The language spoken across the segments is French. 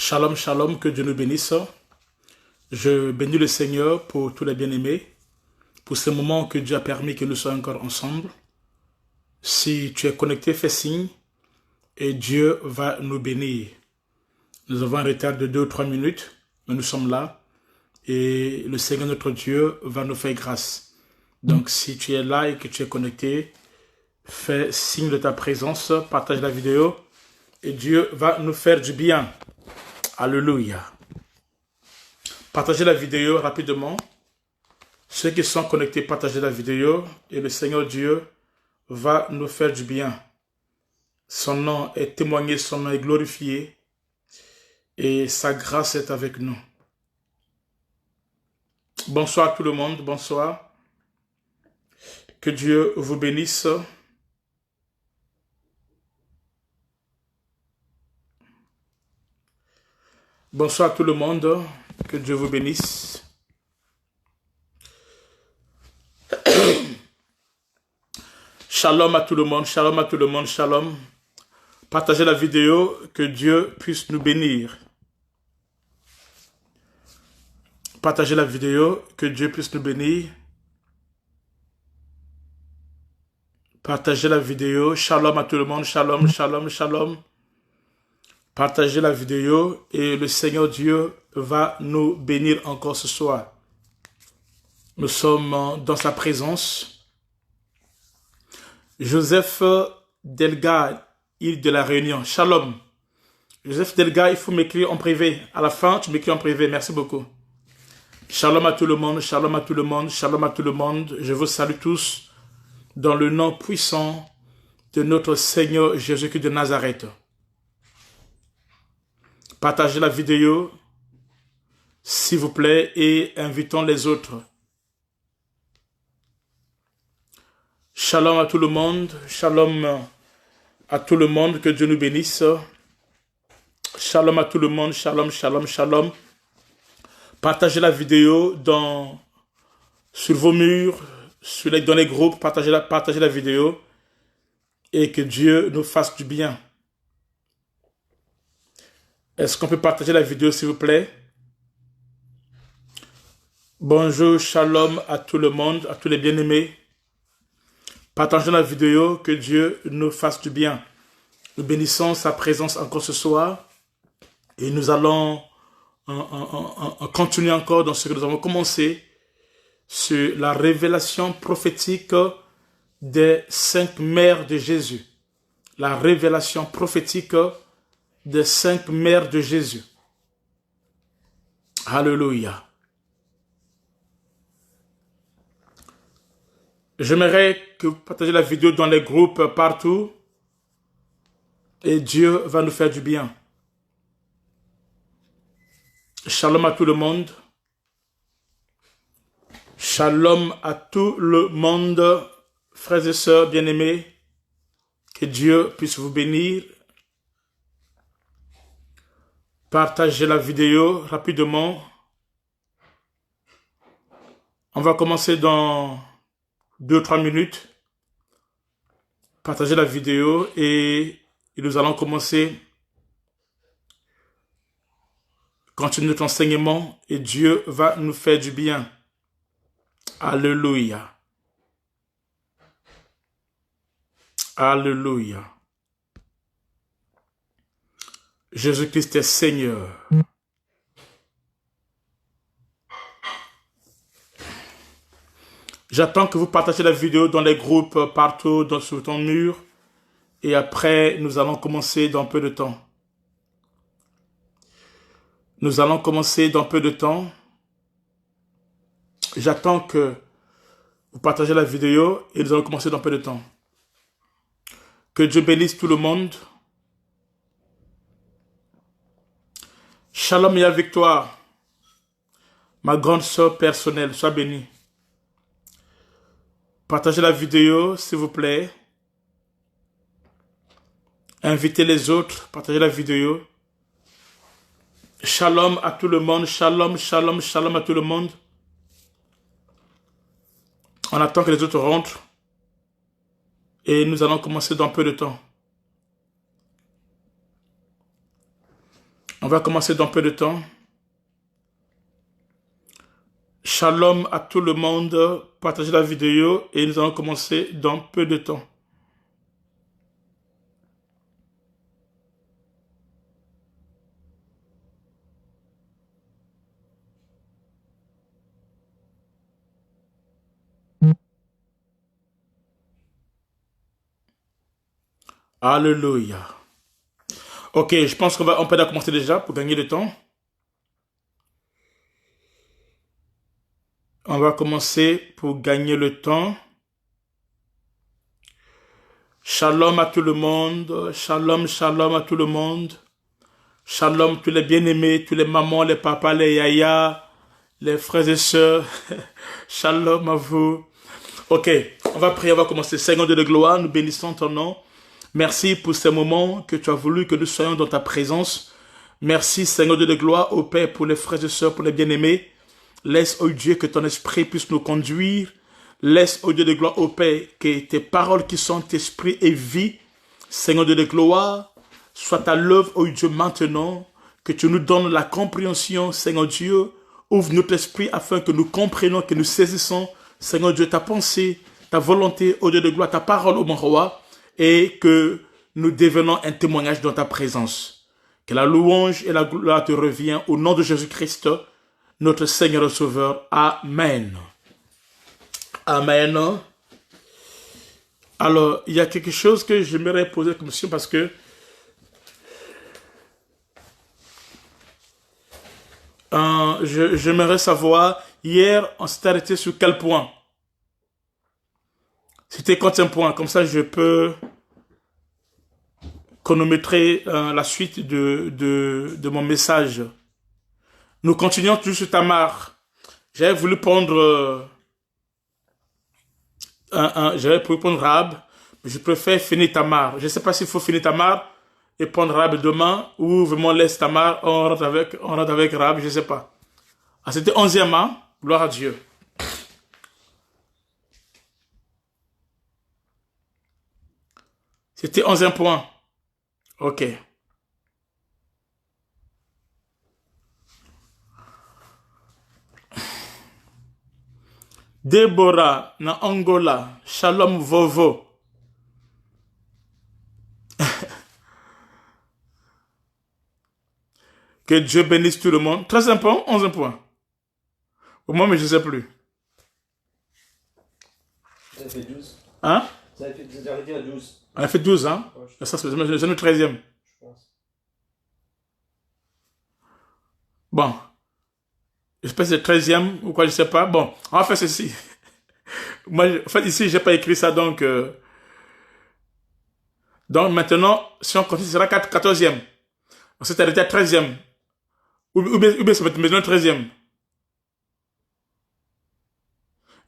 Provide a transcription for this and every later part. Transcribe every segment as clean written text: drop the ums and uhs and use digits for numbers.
Shalom, shalom, que Dieu nous bénisse. Je bénis le Seigneur pour tous les bien-aimés, pour ce moment que Dieu a permis que nous soyons encore ensemble. Si tu es connecté, fais signe et Dieu va nous bénir. Nous avons un retard de 2 ou 3 minutes, mais nous sommes là et le Seigneur notre Dieu va nous faire grâce. Donc si tu es là et que tu es connecté, fais signe de ta présence, partage la vidéo et Dieu va nous faire du bien. Alléluia. Partagez la vidéo rapidement. Ceux qui sont connectés, partagez la vidéo et le Seigneur Dieu va nous faire du bien. Son nom est témoigné, son nom est glorifié et sa grâce est avec nous. Bonsoir à tout le monde, bonsoir. Que Dieu vous bénisse. Bonsoir à tout le monde, que Dieu vous bénisse. Shalom à tout le monde, shalom à tout le monde, shalom. Partagez la vidéo, que Dieu puisse nous bénir. Partagez la vidéo, que Dieu puisse nous bénir. Partagez la vidéo, shalom à tout le monde, shalom, shalom, shalom. Partagez la vidéo et le Seigneur Dieu va nous bénir encore ce soir. Nous sommes dans sa présence. Joseph Delga, île de la Réunion. Shalom. Joseph Delga, il faut m'écrire en privé. À la fin, tu m'écris en privé. Merci beaucoup. Shalom à tout le monde, shalom à tout le monde, shalom à tout le monde. Je vous salue tous dans le nom puissant de notre Seigneur Jésus-Christ de Nazareth. Partagez la vidéo, s'il vous plaît, et invitons les autres. Shalom à tout le monde, shalom à tout le monde, que Dieu nous bénisse. Shalom à tout le monde, shalom, shalom, shalom. Partagez la vidéo sur vos murs, dans les groupes, partagez la vidéo et que Dieu nous fasse du bien. Est-ce qu'on peut partager la vidéo, s'il vous plaît? Bonjour, shalom à tout le monde, à tous les bien-aimés. Partagez la vidéo, que Dieu nous fasse du bien. Nous bénissons sa présence encore ce soir et nous allons continuer encore dans ce que nous avons commencé sur la révélation prophétique des 5 mères de Jésus. La révélation prophétique des 5 mères de Jésus. Alléluia. J'aimerais que vous partagez la vidéo dans les groupes partout et Dieu va nous faire du bien. Shalom à tout le monde. Shalom à tout le monde, frères et sœurs bien-aimés. Que Dieu puisse vous bénir. Partagez la vidéo rapidement. On va commencer dans 2-3 minutes. Partagez la vidéo et nous allons commencer. Continuez notre enseignement et Dieu va nous faire du bien. Alléluia. Alléluia. Jésus-Christ est Seigneur. J'attends que vous partagez la vidéo dans les groupes partout sur ton mur. Et après, nous allons commencer dans peu de temps. Nous allons commencer dans peu de temps. J'attends que vous partagez la vidéo et nous allons commencer dans peu de temps. Que Dieu bénisse tout le monde. Shalom et victoire. Ma grande sœur personnelle, sois bénie. Partagez la vidéo, s'il vous plaît. Invitez les autres, partagez la vidéo. Shalom à tout le monde, shalom, shalom, shalom à tout le monde. On attend que les autres rentrent. Et nous allons commencer dans peu de temps. On va commencer dans peu de temps. Shalom à tout le monde. Partagez la vidéo et nous allons commencer dans peu de temps. Alléluia. Ok, je pense on peut commencer déjà pour gagner le temps. On va commencer pour gagner le temps. Shalom à tout le monde. Shalom, shalom à tout le monde. Shalom tous les bien-aimés, tous les mamans, les papas, les yayas, les frères et sœurs. Shalom à vous. Ok, on va prier, on va commencer. Seigneur Dieu de gloire, nous bénissons ton nom. Merci pour ces moments que tu as voulu que nous soyons dans ta présence. Merci Seigneur Dieu de gloire, ô Père, pour les frères et sœurs, pour les bien-aimés. Laisse, ô Dieu, que ton esprit puisse nous conduire. Laisse, ô Dieu de gloire, ô Père, que tes paroles qui sont esprit et vie, Seigneur Dieu de gloire, soient à l'œuvre, ô Dieu, maintenant. Que tu nous donnes la compréhension, Seigneur Dieu. Ouvre notre esprit afin que nous comprenions, que nous saisissons, Seigneur Dieu, ta pensée, ta volonté, ô Dieu de gloire, ta parole, ô mon roi, et que nous devenons un témoignage dans ta présence. Que la louange et la gloire te reviennent au nom de Jésus-Christ, notre Seigneur et Sauveur. Amen. Amen. Alors, il y a quelque chose que j'aimerais poser comme question parce que j'aimerais savoir, hier, on s'est arrêté sur quel point? C'était combien de points? Comme ça, je peux chronométrer la suite de mon message. Nous continuons toujours sur Tamar. J'avais voulu prendre Rahab, mais je préfère finir Tamar. Je ne sais pas s'il faut finir Tamar et prendre Rahab demain ou vraiment laisse Tamar, on rentre avec Rahab, je ne sais pas. Ah, c'était 11e, hein? Gloire à Dieu. C'était 11e point. Ok. Déborah, na Angola, Shalom Vovo. Que Dieu bénisse tout le monde. 13e point, 11e point. Au moins, mais je ne sais plus. Ça fait 12. Hein? Ça a arrêté à 12. On a fait 12, hein? Ouais, Ça, c'est le 13e. je pense. Bon. Je sais pas si c'est le 13e ou quoi, je sais pas. Bon, on va faire ceci. Moi, en fait, ici, j'ai pas écrit ça, donc maintenant, si on continue, ce sera 14e. On s'est arrêté à 13e. Ou bien ça va être maintenant le 13e.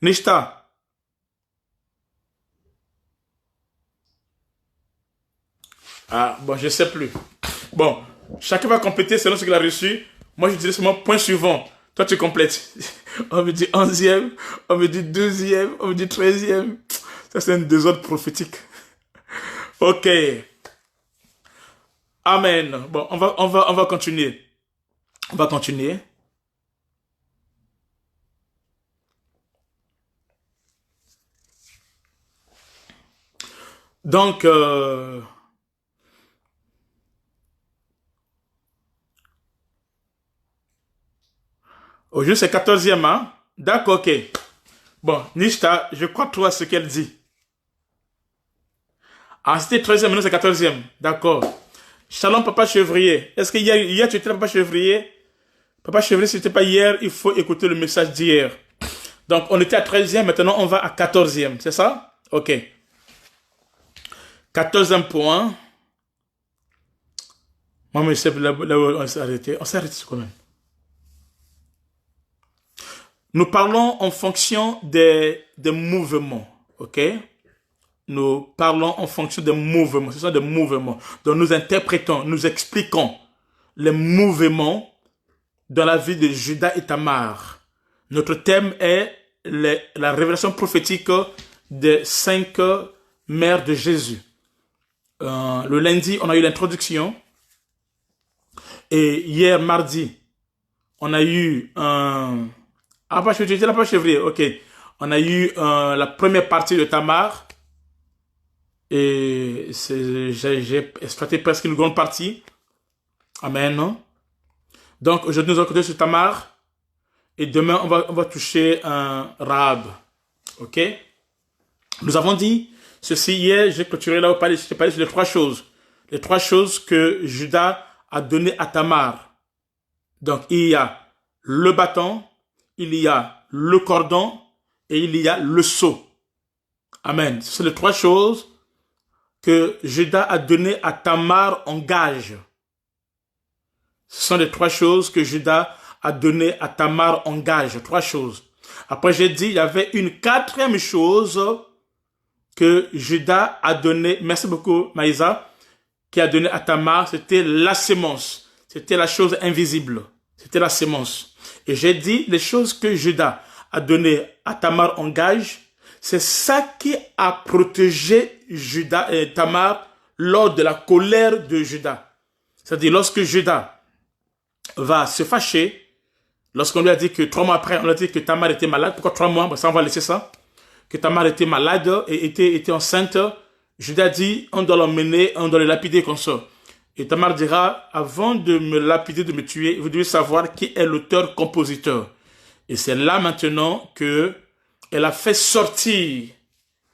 Nishta. Ah, bon, je sais plus. Bon, chacun va compléter selon ce qu'il a reçu. Moi, je dirais seulement point suivant. Toi, tu complètes. On me dit 11e, on me dit 12e, on me dit 13e. Ça, c'est un désordre prophétique. Ok. Amen. Bon, on va continuer. On va continuer. Donc, aujourd'hui, c'est 14e, hein? D'accord, ok. Bon, Nishta, je crois toi ce qu'elle dit. Ah, c'était 13e, maintenant c'est 14e. D'accord. Shalom, papa chevrier. Est-ce que hier tu étais là, papa chevrier? Papa chevrier, si tu n'étais pas hier, il faut écouter le message d'hier. Donc, on était à 13e, maintenant on va à 14e, c'est ça? Ok. 14e point. Moi, je sais là où on s'est arrêté. On s'est arrêté sur combien? Nous parlons en fonction des mouvements, ok? Nous parlons en fonction des mouvements. Ce sont des mouvements. Donc nous interprétons, nous expliquons les mouvements dans la vie de Judas et Tamar. Notre thème est la révélation prophétique des 5 mères de Jésus. Le lundi, on a eu l'introduction. Et hier, mardi, on a eu un... Ah, pas février, la pas février, ok. On a eu la première partie de Tamar. Et j'ai exploité presque une grande partie. Amen. Donc, aujourd'hui, nous allons continuer sur Tamar. Et demain, on va toucher un Rahab. Ok? Nous avons dit ceci hier, j'ai clôturé là où j'ai parlé sur les trois choses. Les trois choses que Judas a données à Tamar. Donc, il y a le bâton, il y a le cordon et il y a le seau. Amen. Ce sont les trois choses que Judas a données à Tamar en gage. Ce sont les trois choses que Judas a données à Tamar en gage. Trois choses. Après, j'ai dit, il y avait une quatrième chose que Judas a donnée. Merci beaucoup, Maïsa, qui a donné à Tamar. C'était la sémence. C'était la chose invisible. C'était la sémence. Et j'ai dit, les choses que Judas a données à Tamar en gage, c'est ça qui a protégé Judas et Tamar lors de la colère de Judas. C'est-à-dire, lorsque Judas va se fâcher, lorsqu'on lui a dit que 3 mois après, on lui a dit que Tamar était malade. Pourquoi 3 mois? Ça, on va laisser ça. Que Tamar était malade et était enceinte. Judas dit, on doit l'emmener, on doit le lapider comme ça. Et Tamar dira, avant de me lapider, de me tuer, vous devez savoir qui est l'auteur-compositeur. Et c'est là maintenant que elle a fait sortir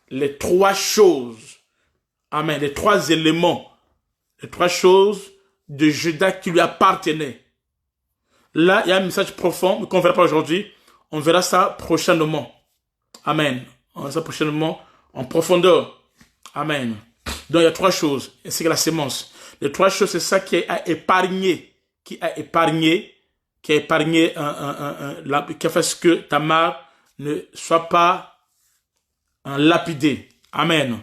les trois choses. Amen. Les trois éléments. Les trois choses de Judas qui lui appartenaient. Là, il y a un message profond qu'on ne verra pas aujourd'hui. On verra ça prochainement. Amen. On verra ça prochainement en profondeur. Amen. Donc, il y a trois choses. C'est que la sémence. Les trois choses, c'est ça qui a épargné. Qui a fait ce que Tamar ne soit pas lapidé. Amen.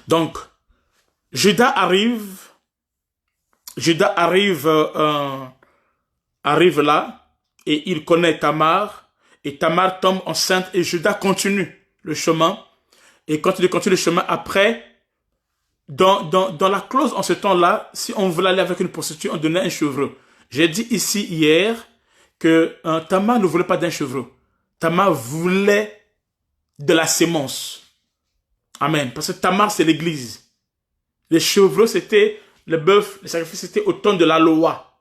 Donc, Judas arrive là et il connaît Tamar et Tamar tombe enceinte et Judas continue le chemin. Et quand il continue le chemin, après, dans la clause en ce temps-là, si on voulait aller avec une prostituée, on donnait un chevreau. J'ai dit ici hier que Tamar ne voulait pas d'un chevreau. Tamar voulait de la sémence. Amen. Parce que Tamar, c'est l'église. Les chevreaux, c'était le bœuf, les sacrifices, c'était au temps de la loi.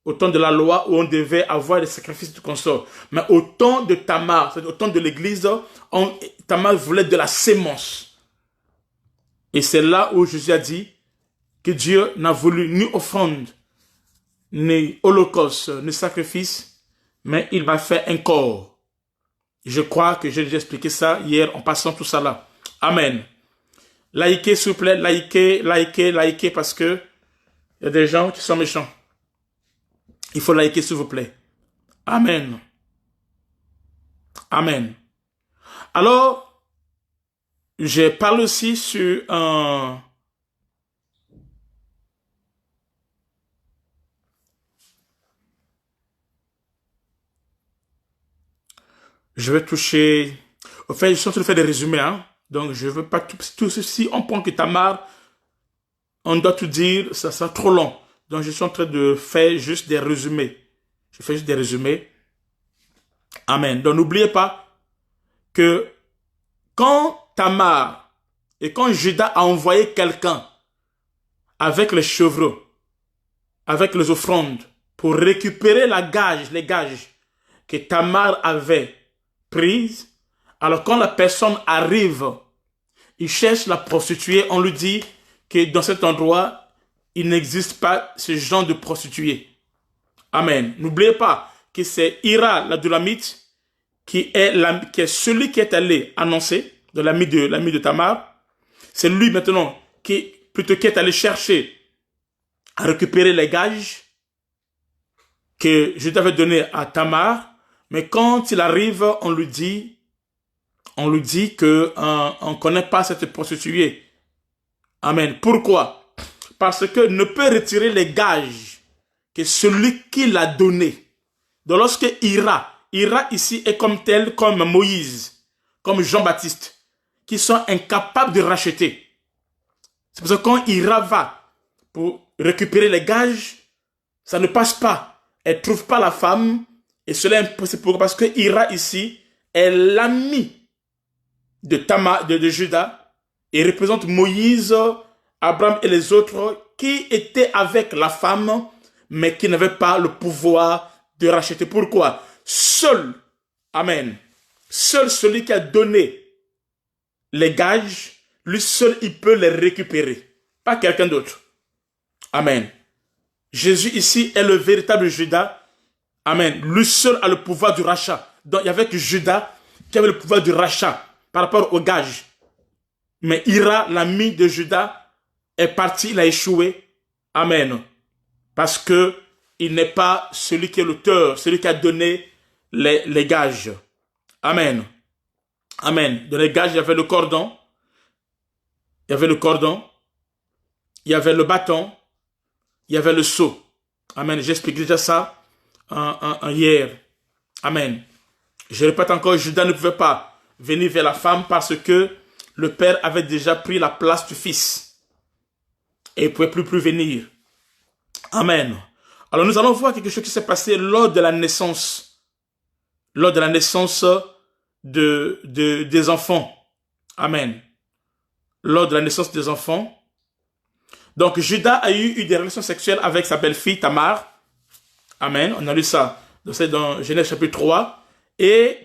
Au temps de la loi où on devait avoir des sacrifices de consort. Mais au temps de Tamar, c'est-à-dire au temps de l'église, Tamar voulait de la sémence. Et c'est là où Jésus a dit que Dieu n'a voulu ni offrande, ni holocauste, ni sacrifice, mais il m'a fait un corps. Je crois que j'ai déjà expliqué ça hier en passant tout ça là. Amen. Likez, s'il vous plaît, likez, parce que il y a des gens qui sont méchants. Il faut liker, s'il vous plaît. Amen. Amen. Alors, je parle aussi sur un... Je vais toucher... Au fait, je suis en train de faire des résumés, hein. Donc, je ne veux pas tout ceci. On prend que Tamar, on doit tout dire, ça sera trop long. Donc, je suis en train de faire juste des résumés. Je fais juste des résumés. Amen. Donc, n'oubliez pas que quand Tamar et quand Judas a envoyé quelqu'un avec les chevreaux, avec les offrandes, pour récupérer les gages que Tamar avait prises, alors quand la personne arrive, il cherche la prostituée, on lui dit que dans cet endroit, il n'existe pas ce genre de prostituée. Amen. N'oubliez pas que c'est Hira, l'Adulamite, qui est celui qui est allé annoncer de l'ami de Tamar. C'est lui maintenant qui est allé chercher à récupérer les gages que je t'avais donné à Tamar. Mais quand il arrive, on lui dit que on connaît pas cette prostituée. Amen. Pourquoi? Parce que ne peut retirer les gages que celui qui l'a donné. Donc lorsque Hira ici est comme tel, comme Moïse, comme Jean-Baptiste, qui sont incapables de racheter. C'est pour ça que quand Hira va pour récupérer les gages, Ça ne passe pas. Elle ne trouve pas la femme. Et cela est impossible. Pourquoi? Parce que Hira ici est l'ami de Juda et représente Moïse, Abraham et les autres qui étaient avec la femme, mais qui n'avaient pas le pouvoir de racheter. Pourquoi? Seul, amen, seul celui qui a donné les gages, lui seul, il peut les récupérer. Pas quelqu'un d'autre. Amen. Jésus ici est le véritable Judas. Amen. Lui seul a le pouvoir du rachat. Donc il y avait que Judas qui avait le pouvoir du rachat par rapport aux gages. Mais Hira, l'ami de Judas, est parti, il a échoué. Amen. Parce que il n'est pas celui qui est l'auteur, celui qui a donné les gages. Amen. Amen. Dans les gages, il y avait le cordon. Il y avait le cordon. Il y avait le bâton. Il y avait le seau. Amen. J'explique déjà ça hier. Amen. Je répète encore, Judas ne pouvait pas venir vers la femme parce que le père avait déjà pris la place du fils. Et il ne pouvait plus venir. Amen. Alors nous allons voir quelque chose qui s'est passé lors de la naissance. Lors de la naissance des enfants. Amen. Lors de la naissance des enfants. Donc Judas a eu des relations sexuelles avec sa belle-fille Tamar. Amen. On a lu ça dans Genèse chapitre 3. Et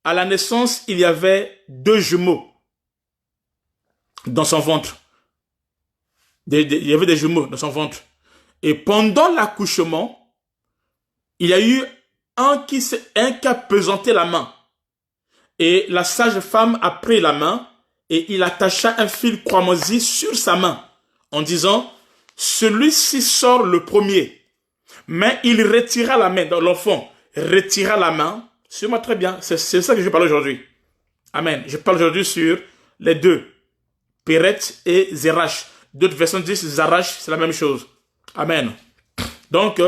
à la naissance, il y avait 2 jumeaux dans son ventre. Il y avait des jumeaux dans son ventre. Et pendant l'accouchement, il y a eu un qui a pesanté la main. Et la sage-femme a pris la main et il attacha un fil cramoisi sur sa main en disant, celui-ci sort le premier. Mais il retira la main, donc l'enfant retira la main. Suis-moi très bien, c'est ça que je parle aujourd'hui. Amen. Je parle aujourd'hui sur les 2, Péret et Zérach. D'autres versions disent Zarach, c'est la même chose. Amen. Donc,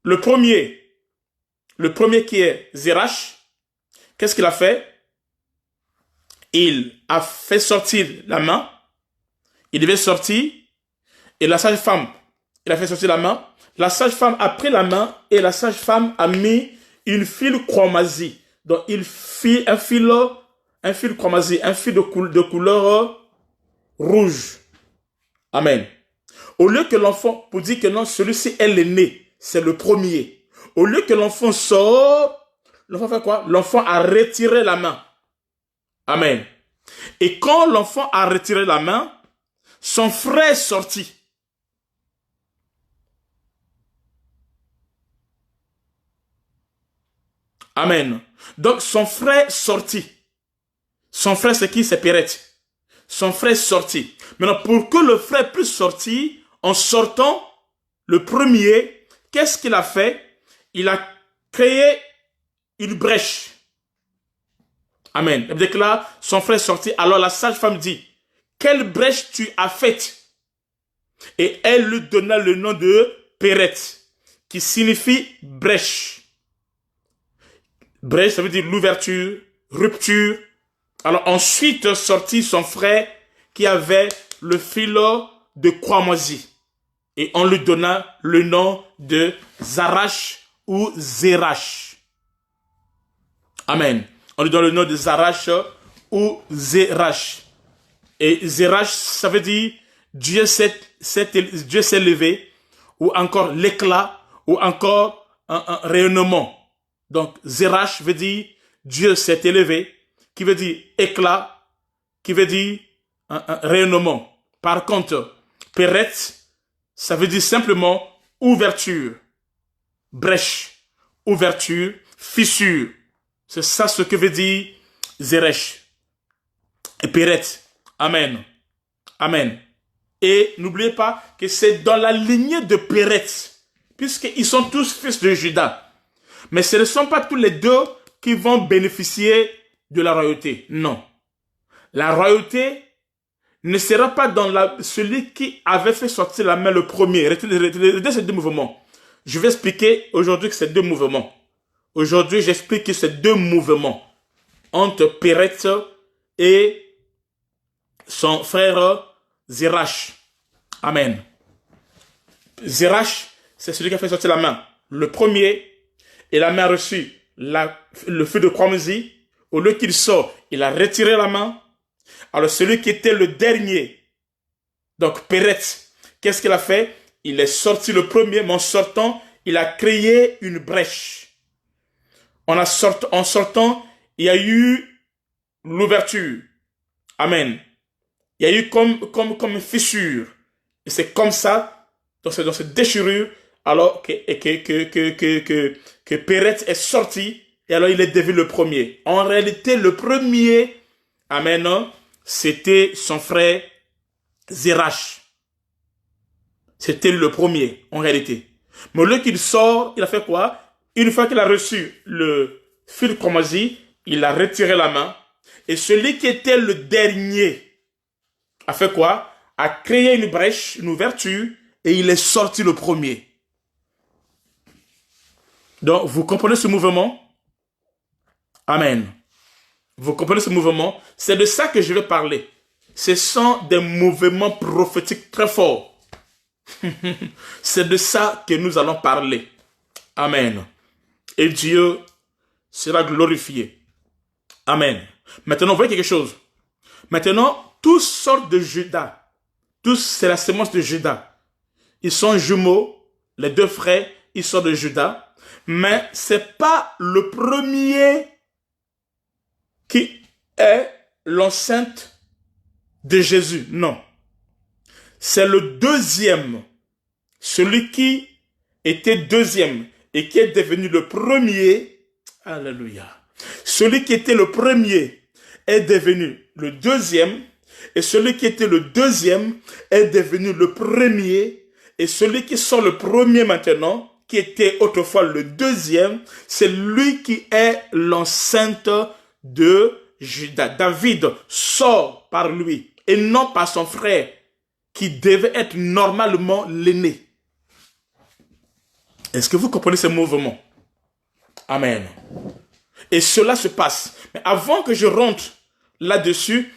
le premier qui est Zérach, qu'est-ce qu'il a fait? Il a fait sortir la main. Il devait sortir. Et la sage-femme, il a fait sortir la main. La sage-femme a pris la main et la sage-femme a mis une fil chromasie. Donc, il fit un fil chromasie, un fil de couleur rouge. Amen. Au lieu que l'enfant, pour dire que non, celui-ci est l'aîné, c'est le premier. Au lieu que l'enfant sort, l'enfant fait quoi? L'enfant a retiré la main. Amen. Et quand l'enfant a retiré la main, son frère est sorti. Amen. Donc son frère sorti. Son frère c'est qui? C'est Péret. Son frère sorti. Maintenant, pour que le frère puisse sortir, en sortant, le premier, qu'est-ce qu'il a fait? Il a créé une brèche. Amen. Dès que là, son frère est sorti, alors la sage-femme dit, quelle brèche tu as faite? Et elle lui donna le nom de Péret, qui signifie brèche. Brèche, ça veut dire l'ouverture, rupture. Alors ensuite sortit son frère qui avait le fil de cramoisi. Et on lui donna le nom de Zarach ou Zérach. Amen. On lui donne le nom de Zarach ou Zérach. Et Zérach, ça veut dire Dieu s'est levé, ou encore l'éclat, ou encore un rayonnement. Donc Zérach veut dire Dieu s'est élevé, qui veut dire éclat, qui veut dire un rayonnement. Par contre, Péret, ça veut dire simplement ouverture, brèche, ouverture, fissure. C'est ça ce que veut dire Zérach et Péret. Amen. Amen. Et n'oubliez pas que c'est dans la lignée de Péret, puisqu'ils sont tous fils de Judas. Mais ce ne sont pas tous les 2 qui vont bénéficier de la royauté. Non. La royauté ne sera pas dans celui qui avait fait sortir la main le premier. Retenez ces 2 mouvements. Je vais expliquer aujourd'hui que c'est 2 mouvements. Aujourd'hui, j'explique que c'est 2 mouvements entre Péret et son frère Zérach. Amen. Zérach, c'est celui qui a fait sortir la main. Le premier, et la main a reçu le feu de cramoisi. Au lieu qu'il sort, il a retiré la main. Alors celui qui était le dernier, donc Péretz, qu'est-ce qu'il a fait? Il est sorti le premier, mais en sortant, il a créé une brèche. En sortant, il y a eu l'ouverture. Amen. Il y a eu comme une fissure. Et c'est comme ça, dans cette déchirure, alors que Péretz est sorti, et alors il est devenu le premier. En réalité, le premier, amen, c'était son frère Zérach. C'était le premier, en réalité. Mais au lieu qu'il sort, il a fait quoi? Une fois qu'il a reçu le fil cramoisi, il a retiré la main. Et celui qui était le dernier a fait quoi? A créé une brèche, une ouverture, et il est sorti le premier. Donc, vous comprenez ce mouvement? Amen. Vous comprenez ce mouvement? C'est de ça que je vais parler. Ce sont des mouvements prophétiques très forts. C'est de ça que nous allons parler. Amen. Et Dieu sera glorifié. Amen. Maintenant, voyez quelque chose. Maintenant, tous sortent de Judas. Tous, c'est la sémence de Judas. Ils sont jumeaux, les deux frères, ils sortent de Judas. Mais c'est pas le premier qui est l'enceinte de Jésus. Non. C'est le deuxième. Celui qui était deuxième et qui est devenu le premier. Alléluia. Celui qui était le premier est devenu le deuxième. Et celui qui était le deuxième est devenu le premier. Et celui qui sort le premier maintenant, qui était autrefois le deuxième, c'est lui qui est l'enceinte de Judas. David sort par lui et non par son frère qui devait être normalement l'aîné. Est-ce que vous comprenez ce mouvement? Amen. Et cela se passe. Mais avant que je rentre là-dessus,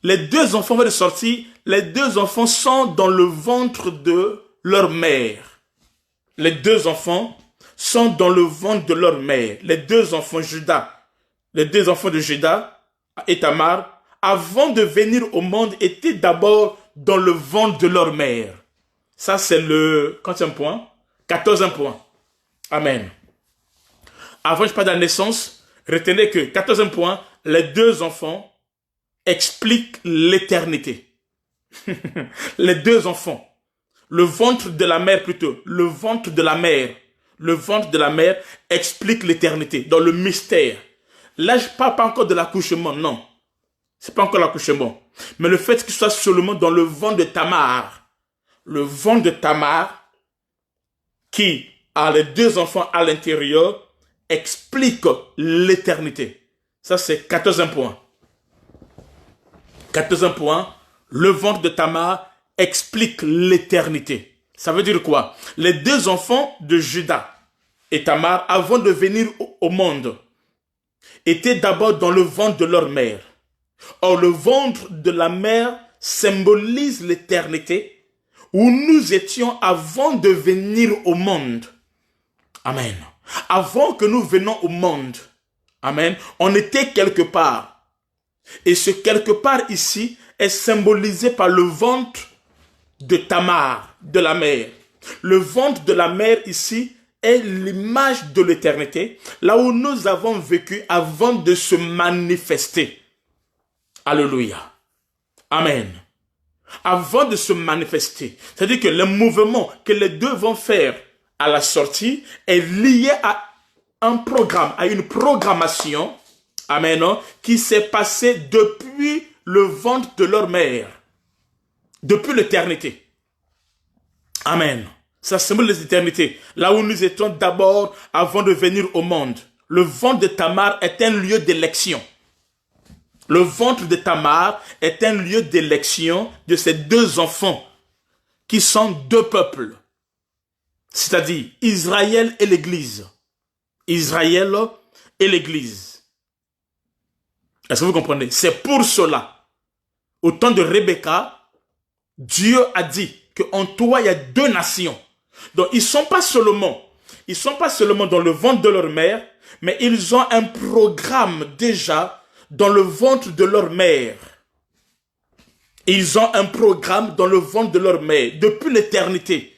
les deux enfants vont sortir. Les deux enfants sont dans le ventre de leur mère. Les deux enfants sont dans le ventre de leur mère. Les deux enfants Judas, les deux enfants de Judas et Tamar, avant de venir au monde, étaient d'abord dans le ventre de leur mère. Ça, c'est le quantième point? 14e point. Amen. Avant, je parle de la naissance. Retenez que 14e point, les deux enfants expliquent l'éternité. Les deux enfants. Le ventre de la mère plutôt. Le ventre de la mère. Le ventre de la mère explique l'éternité. Dans le mystère. Là, je ne parle pas encore de l'accouchement. Non. C'est pas encore l'accouchement. Mais le fait qu'il soit seulement dans le ventre de Tamar. Le ventre de Tamar qui a les deux enfants à l'intérieur explique l'éternité. Ça, c'est 14e point. 14e point. Le ventre de Tamar explique l'éternité. Ça veut dire quoi? Les deux enfants de Judas et Tamar, avant de venir au monde, étaient d'abord dans le ventre de leur mère. Or, le ventre de la mère symbolise l'éternité où nous étions avant de venir au monde. Amen. Avant que nous venions au monde, amen, on était quelque part. Et ce quelque part ici est symbolisé par le ventre de Tamar, de la mère. Le ventre de la mère ici est l'image de l'éternité, là où nous avons vécu avant de se manifester. Alléluia. Amen. Avant de se manifester. C'est-à-dire que le mouvement que les deux vont faire à la sortie est lié à un programme, à une programmation, amen, qui s'est passée depuis le ventre de leur mère. Depuis l'éternité. Amen. Ça symbolise l'éternité. Là où nous étions d'abord avant de venir au monde. Le ventre de Tamar est un lieu d'élection. Le ventre de Tamar est un lieu d'élection de ces deux enfants qui sont deux peuples. C'est-à-dire Israël et l'Église. Israël et l'Église. Est-ce que vous comprenez? C'est pour cela, au temps de Rebecca, Dieu a dit qu'en toi, il y a deux nations. Donc, ils sont pas seulement dans le ventre de leur mère, mais ils ont un programme déjà dans le ventre de leur mère. Ils ont un programme dans le ventre de leur mère depuis l'éternité.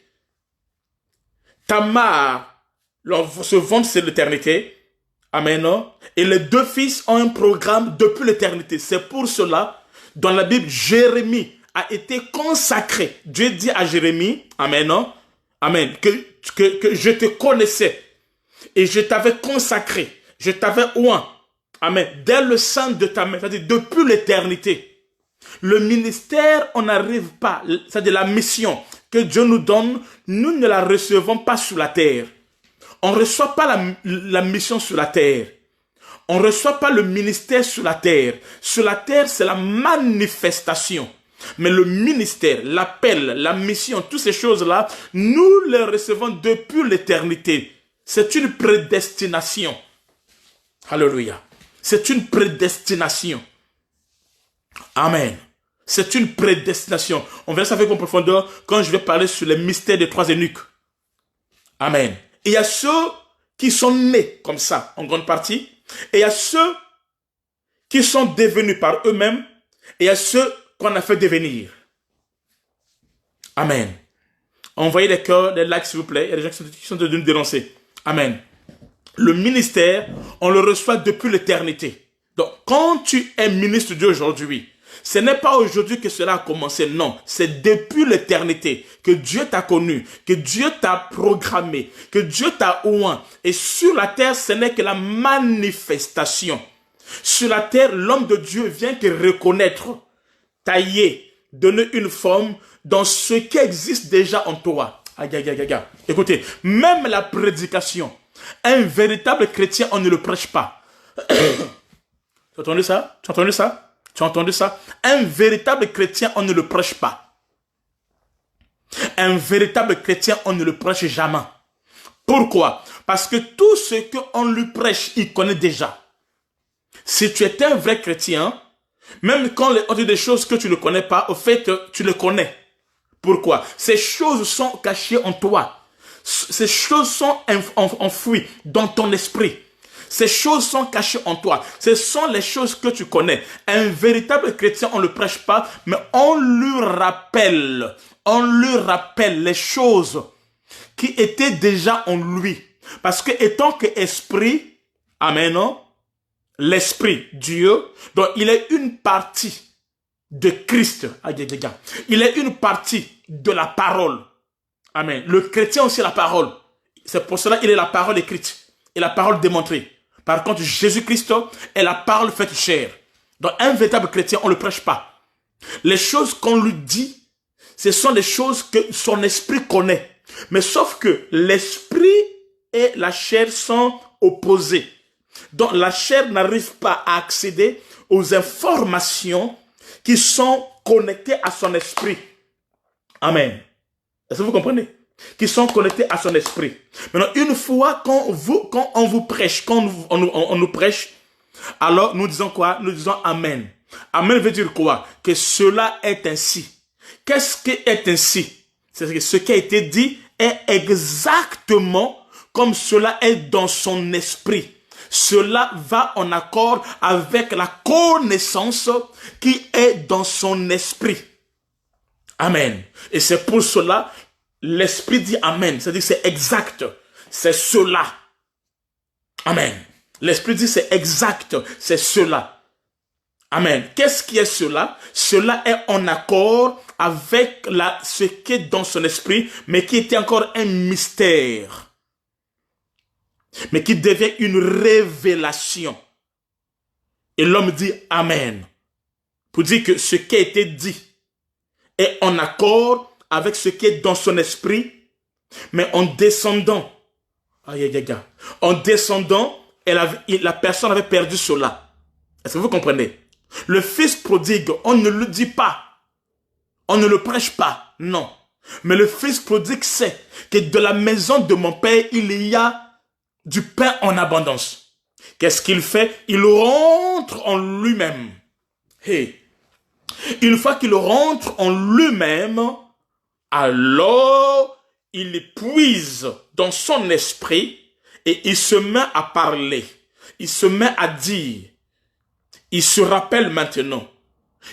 Tamar, ce ventre c'est l'éternité. Amen. Et les deux fils ont un programme depuis l'éternité. C'est pour cela, dans la Bible, Jérémie a été consacré. Dieu dit à Jérémie, amen, amen, que je te connaissais et je t'avais consacré, je t'avais oint, amen, dès le sein de ta main, c'est-à-dire depuis l'éternité. Le ministère, on n'arrive pas, c'est-à-dire la mission que Dieu nous donne, nous ne la recevons pas sur la terre. On ne reçoit pas la mission sur la terre. On ne reçoit pas le ministère sur la terre. Sur la terre, c'est la manifestation. Mais le ministère, l'appel, la mission, toutes ces choses-là, nous les recevons depuis l'éternité. C'est une prédestination. Alléluia. C'est une prédestination. Amen. C'est une prédestination. On verra ça avec en profondeur quand je vais parler sur les mystères des trois eunuques. Amen. Et il y a ceux qui sont nés comme ça, en grande partie. Et il y a ceux qui sont devenus par eux-mêmes. Et il y a ceux qu'on a fait devenir. Amen. Envoyez des cœurs, des likes s'il vous plaît. Il y a des gens qui sont devenus dénoncés. Amen. Le ministère, on le reçoit depuis l'éternité. Donc, quand tu es ministre de Dieu aujourd'hui, ce n'est pas aujourd'hui que cela a commencé, non. C'est depuis l'éternité que Dieu t'a connu, que Dieu t'a programmé, que Dieu t'a oint. Et sur la terre, ce n'est que la manifestation. Sur la terre, l'homme de Dieu vient te reconnaître, tailler, donner une forme dans ce qui existe déjà en toi. Aïe, aïe, aïe, aïe. Écoutez, même la prédication, un véritable chrétien, on ne le prêche pas. Tu as entendu ça? Tu as entendu ça? Tu as entendu ça? Un véritable chrétien, on ne le prêche pas. Un véritable chrétien, on ne le prêche jamais. Pourquoi? Parce que tout ce qu'on lui prêche, il connaît déjà. Si tu es un vrai chrétien, même quand on dit des choses que tu ne connais pas, au fait, tu le connais. Pourquoi? Ces choses sont cachées en toi. Ces choses sont enfouies dans ton esprit. Ces choses sont cachées en toi. Ce sont les choses que tu connais. Un véritable chrétien, on ne le prêche pas, mais on lui rappelle. On lui rappelle les choses qui étaient déjà en lui. Parce que étant que esprit, amen, non? L'esprit, Dieu, donc il est une partie de Christ. Il est une partie de la parole. Amen. Le chrétien aussi est la parole. C'est pour cela qu'il est la parole écrite et la parole démontrée. Par contre, Jésus-Christ est la parole faite chair. Donc, un véritable chrétien, on ne le prêche pas. Les choses qu'on lui dit, ce sont les choses que son esprit connaît. Mais sauf que l'esprit et la chair sont opposés. Donc, la chair n'arrive pas à accéder aux informations qui sont connectées à son esprit. Amen. Est-ce que vous comprenez? Qui sont connectés à son esprit. Maintenant, une fois quand on vous prêche, quand on nous prêche, alors nous disons quoi? Nous disons Amen. Amen veut dire quoi? Que cela est ainsi. Qu'est-ce qui est ainsi? C'est que ce qui a été dit est exactement comme cela est dans son esprit. Cela va en accord avec la connaissance qui est dans son esprit. Amen. Et c'est pour cela l'esprit dit Amen, c'est-à-dire c'est exact, c'est cela. Amen. L'esprit dit c'est exact, c'est cela. Amen. Qu'est-ce qui est cela? Cela est en accord avec ce qui est dans son esprit, mais qui était encore un mystère. Mais qui devient une révélation. Et l'homme dit Amen. Pour dire que ce qui a été dit est en accord avec ce qui est dans son esprit, mais en descendant, en descendant, la personne avait perdu cela. Est-ce que vous comprenez? Le fils prodigue, on ne le dit pas, on ne le prêche pas, non. Mais le fils prodigue sait que de la maison de mon père, il y a du pain en abondance. Qu'est-ce qu'il fait? Il rentre en lui-même. Hey. Une fois qu'il rentre en lui-même, alors il puise dans son esprit et il se met à parler. Il se met à dire. Il se rappelle maintenant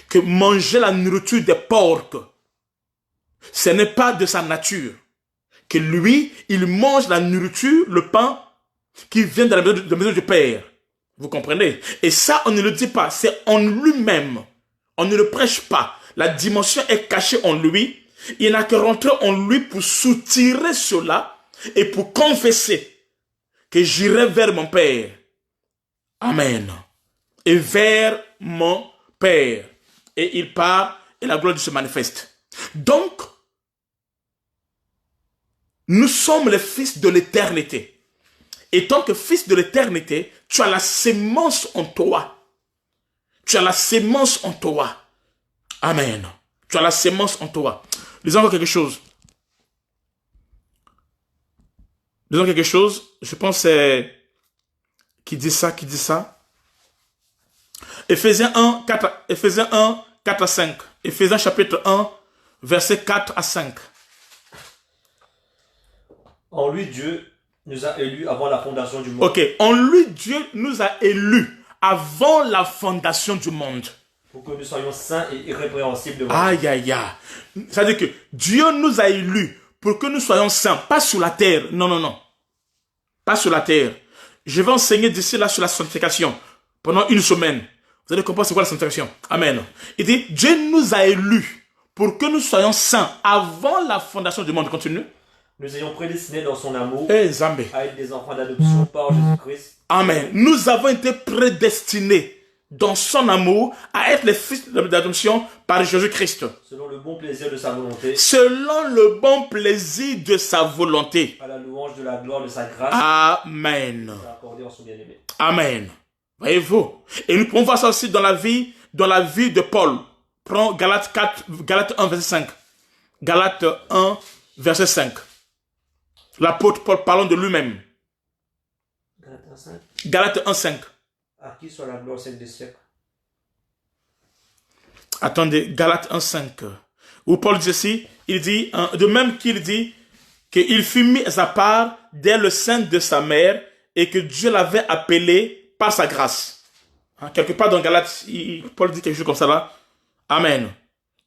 que manger la nourriture des porcs, ce n'est pas de sa nature. Que lui, il mange la nourriture, le pain qui vient de la maison du Père. Vous comprenez? Et ça, on ne le dit pas. C'est en lui-même. On ne le prêche pas. La dimension est cachée en lui. Il n'a que rentrer en lui pour soutirer cela et pour confesser que j'irai vers mon Père. Amen. Et vers mon Père. Et il part et la gloire de Dieu se manifeste. Donc, nous sommes les fils de l'éternité. Et tant que fils de l'éternité, tu as la sémence en toi. Tu as la sémence en toi. Amen. Tu as la sémence en toi. Disons encore quelque chose. Disons quelque chose. Je pense que c'est... Qui dit ça? Éphésiens 1, 4 à 5. Éphésiens chapitre 1, versets 4 à 5. En lui, Dieu nous a élus avant la fondation du monde. Ok. En lui, Dieu nous a élus avant la fondation du monde. Pour que nous soyons saints et irrépréhensibles devant Aïe, aïe, aïe. C'est-à-dire que Dieu nous a élus pour que nous soyons saints, pas sur la terre. Non, non, non. Pas sur la terre. Je vais enseigner d'ici là sur la sanctification pendant une semaine. Vous allez comprendre c'est quoi la sanctification. Amen. Il dit, Dieu nous a élus pour que nous soyons saints avant la fondation du monde. Continue. Nous ayons prédestinés dans son amour Zambé. à être des enfants d'adoption par Jésus-Christ. Amen. Nous avons été prédestinés dans son amour à être les fils d'adoption par Jésus-Christ. Selon le bon plaisir de sa volonté. Selon le bon plaisir de sa volonté. À la louange de la gloire de sa grâce. Amen. Accordé en son bien-aimé. Amen. Voyez-vous. Et nous pouvons voir ça aussi dans la vie de Paul. Prends Galates 1, verset 5. Galates 1, verset 5. L'apôtre Paul parlant de lui-même. Galates 1, 5. À qui soit la gloire au siècle des siècles. Attendez, Galates 1, 5. Où Paul dit ceci, il dit, de même qu'il dit qu'il fut mis à part dès le sein de sa mère et que Dieu l'avait appelé par sa grâce. Quelque part dans Galates, Paul dit quelque chose comme ça là. Amen.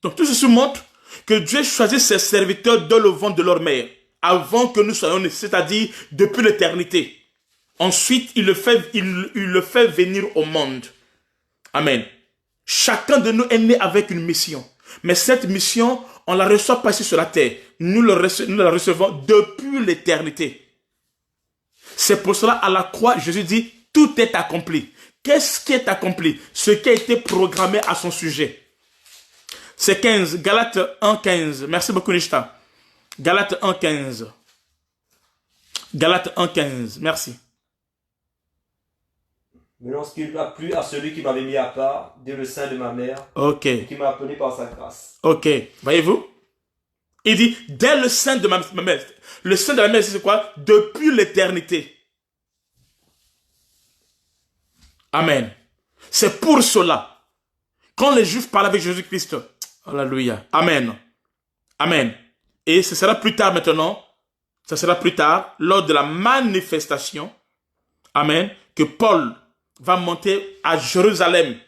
Donc tout ceci montre que Dieu choisit ses serviteurs dans le ventre de leur mère, avant que nous soyons nés, c'est-à-dire depuis l'éternité. Ensuite, il le fait venir au monde. Amen. Chacun de nous est né avec une mission. Mais cette mission, on la reçoit pas ici sur la terre. Nous la recevons depuis l'éternité. C'est pour cela, à la croix, Jésus dit, tout est accompli. Qu'est-ce qui est accompli? Ce qui a été programmé à son sujet. C'est 15, Galates 1, 15. Merci beaucoup, Nishta. Galates 1, 15. Galates 1, 15. Merci. Mais lorsqu'il a plu à celui qui m'avait mis à part, dès le sein de ma mère, et qui m'a appelé par sa grâce. Ok, voyez-vous? Il dit, dès le sein de ma mère. Le sein de la mère, c'est quoi? Depuis l'éternité. Amen. C'est pour cela. Quand les Juifs parlaient avec Jésus-Christ, alléluia. Amen. Amen. Et ce sera plus tard maintenant, ce sera plus tard, lors de la manifestation, amen, que Paul va monter à Jérusalem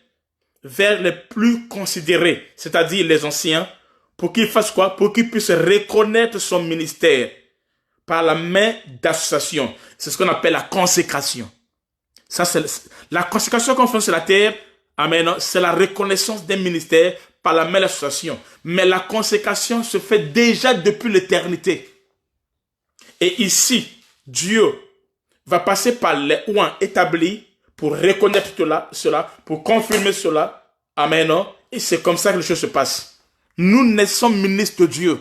vers les plus considérés, c'est-à-dire les anciens, pour qu'ils fassent quoi? Pour qu'ils puissent reconnaître son ministère par la main d'association. C'est ce qu'on appelle la consécration. Ça, c'est la consécration qu'on fait sur la terre. Amen. C'est la reconnaissance d'un ministère par la main d'association. Mais la consécration se fait déjà depuis l'éternité. Et ici, Dieu va passer par les oins établis pour reconnaître cela, pour confirmer cela. Amen. Et c'est comme ça que les choses se passent. Nous naissons ministres de Dieu.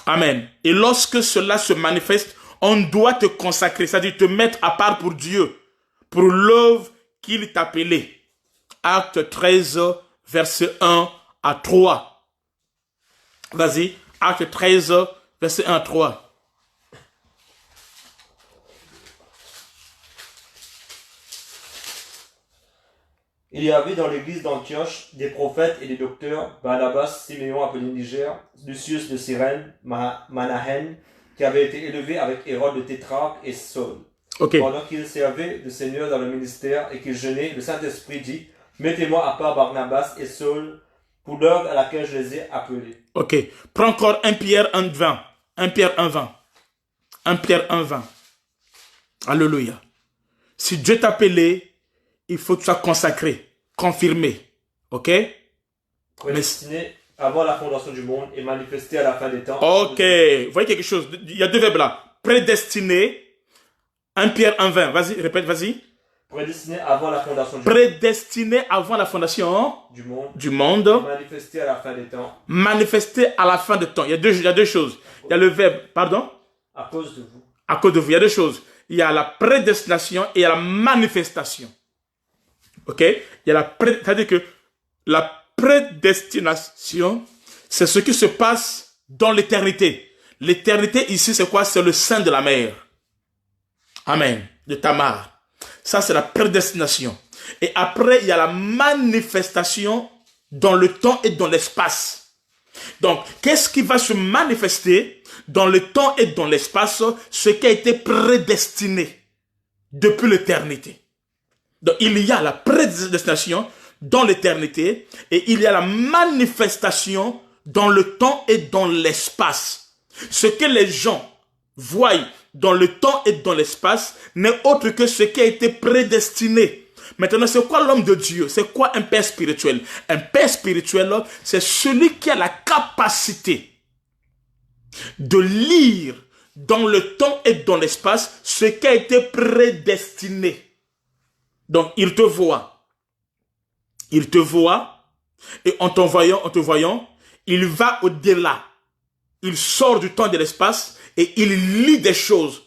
Amen. Et lorsque cela se manifeste, on doit te consacrer, c'est-à-dire te mettre à part pour Dieu, pour l'œuvre qu'il t'a appelée. Acte 13, verset 1 à 3. Vas-y, Acte 13, verset 1 à 3. Il y avait dans l'église d'Antioche des prophètes et des docteurs, Barnabas, Siméon appelé Niger, Lucius de Cyrène, Manahen, qui avait été élevé avec Hérode le tétrarque et Saul. Ok. Pendant qu'ils servaient le Seigneur dans le ministère et qu'ils jeûnaient, le Saint-Esprit dit, mettez-moi à part Barnabas et Saul pour l'œuvre à laquelle je les ai appelés. Ok. Prends encore 1 Pierre 1:20. 1 Pierre 1:20. 1 Pierre 1:20. Alléluia. Si Dieu t'a appelé, il faut que tu sois consacré, confirmé. Ok? Prédestiné avant la fondation du monde et manifesté à la fin des temps. Ok. Vous voyez quelque chose? Il y a deux verbes là. Prédestiné. 1 Pierre 1:20. Vas-y, répète, vas-y. Prédestiné avant la fondation du Prédestiné avant la fondation du monde. Et manifesté à la fin des temps. Manifesté à la fin des temps. Il y a deux choses. Il y a le verbe, pardon? À cause de vous. À cause de vous. Il y a deux choses. Il y a la prédestination et il y a la manifestation. Ok? C'est-à-dire que la prédestination, c'est ce qui se passe dans l'éternité. L'éternité ici, c'est quoi? C'est le sein de la mère. Amen. De Tamar. Ça, c'est la prédestination. Et après, il y a la manifestation dans le temps et dans l'espace. Donc, qu'est-ce qui va se manifester dans le temps et dans l'espace? Ce qui a été prédestiné depuis l'éternité. Donc, il y a la prédestination dans l'éternité et il y a la manifestation dans le temps et dans l'espace. Ce que les gens voient dans le temps et dans l'espace n'est autre que ce qui a été prédestiné. Maintenant, c'est quoi l'homme de Dieu? C'est quoi un père spirituel? Un père spirituel, c'est celui qui a la capacité de lire dans le temps et dans l'espace ce qui a été prédestiné. Donc, il te voit. Il te voit. Et en te voyant, il va au-delà. Il sort du temps et de l'espace et il lit des choses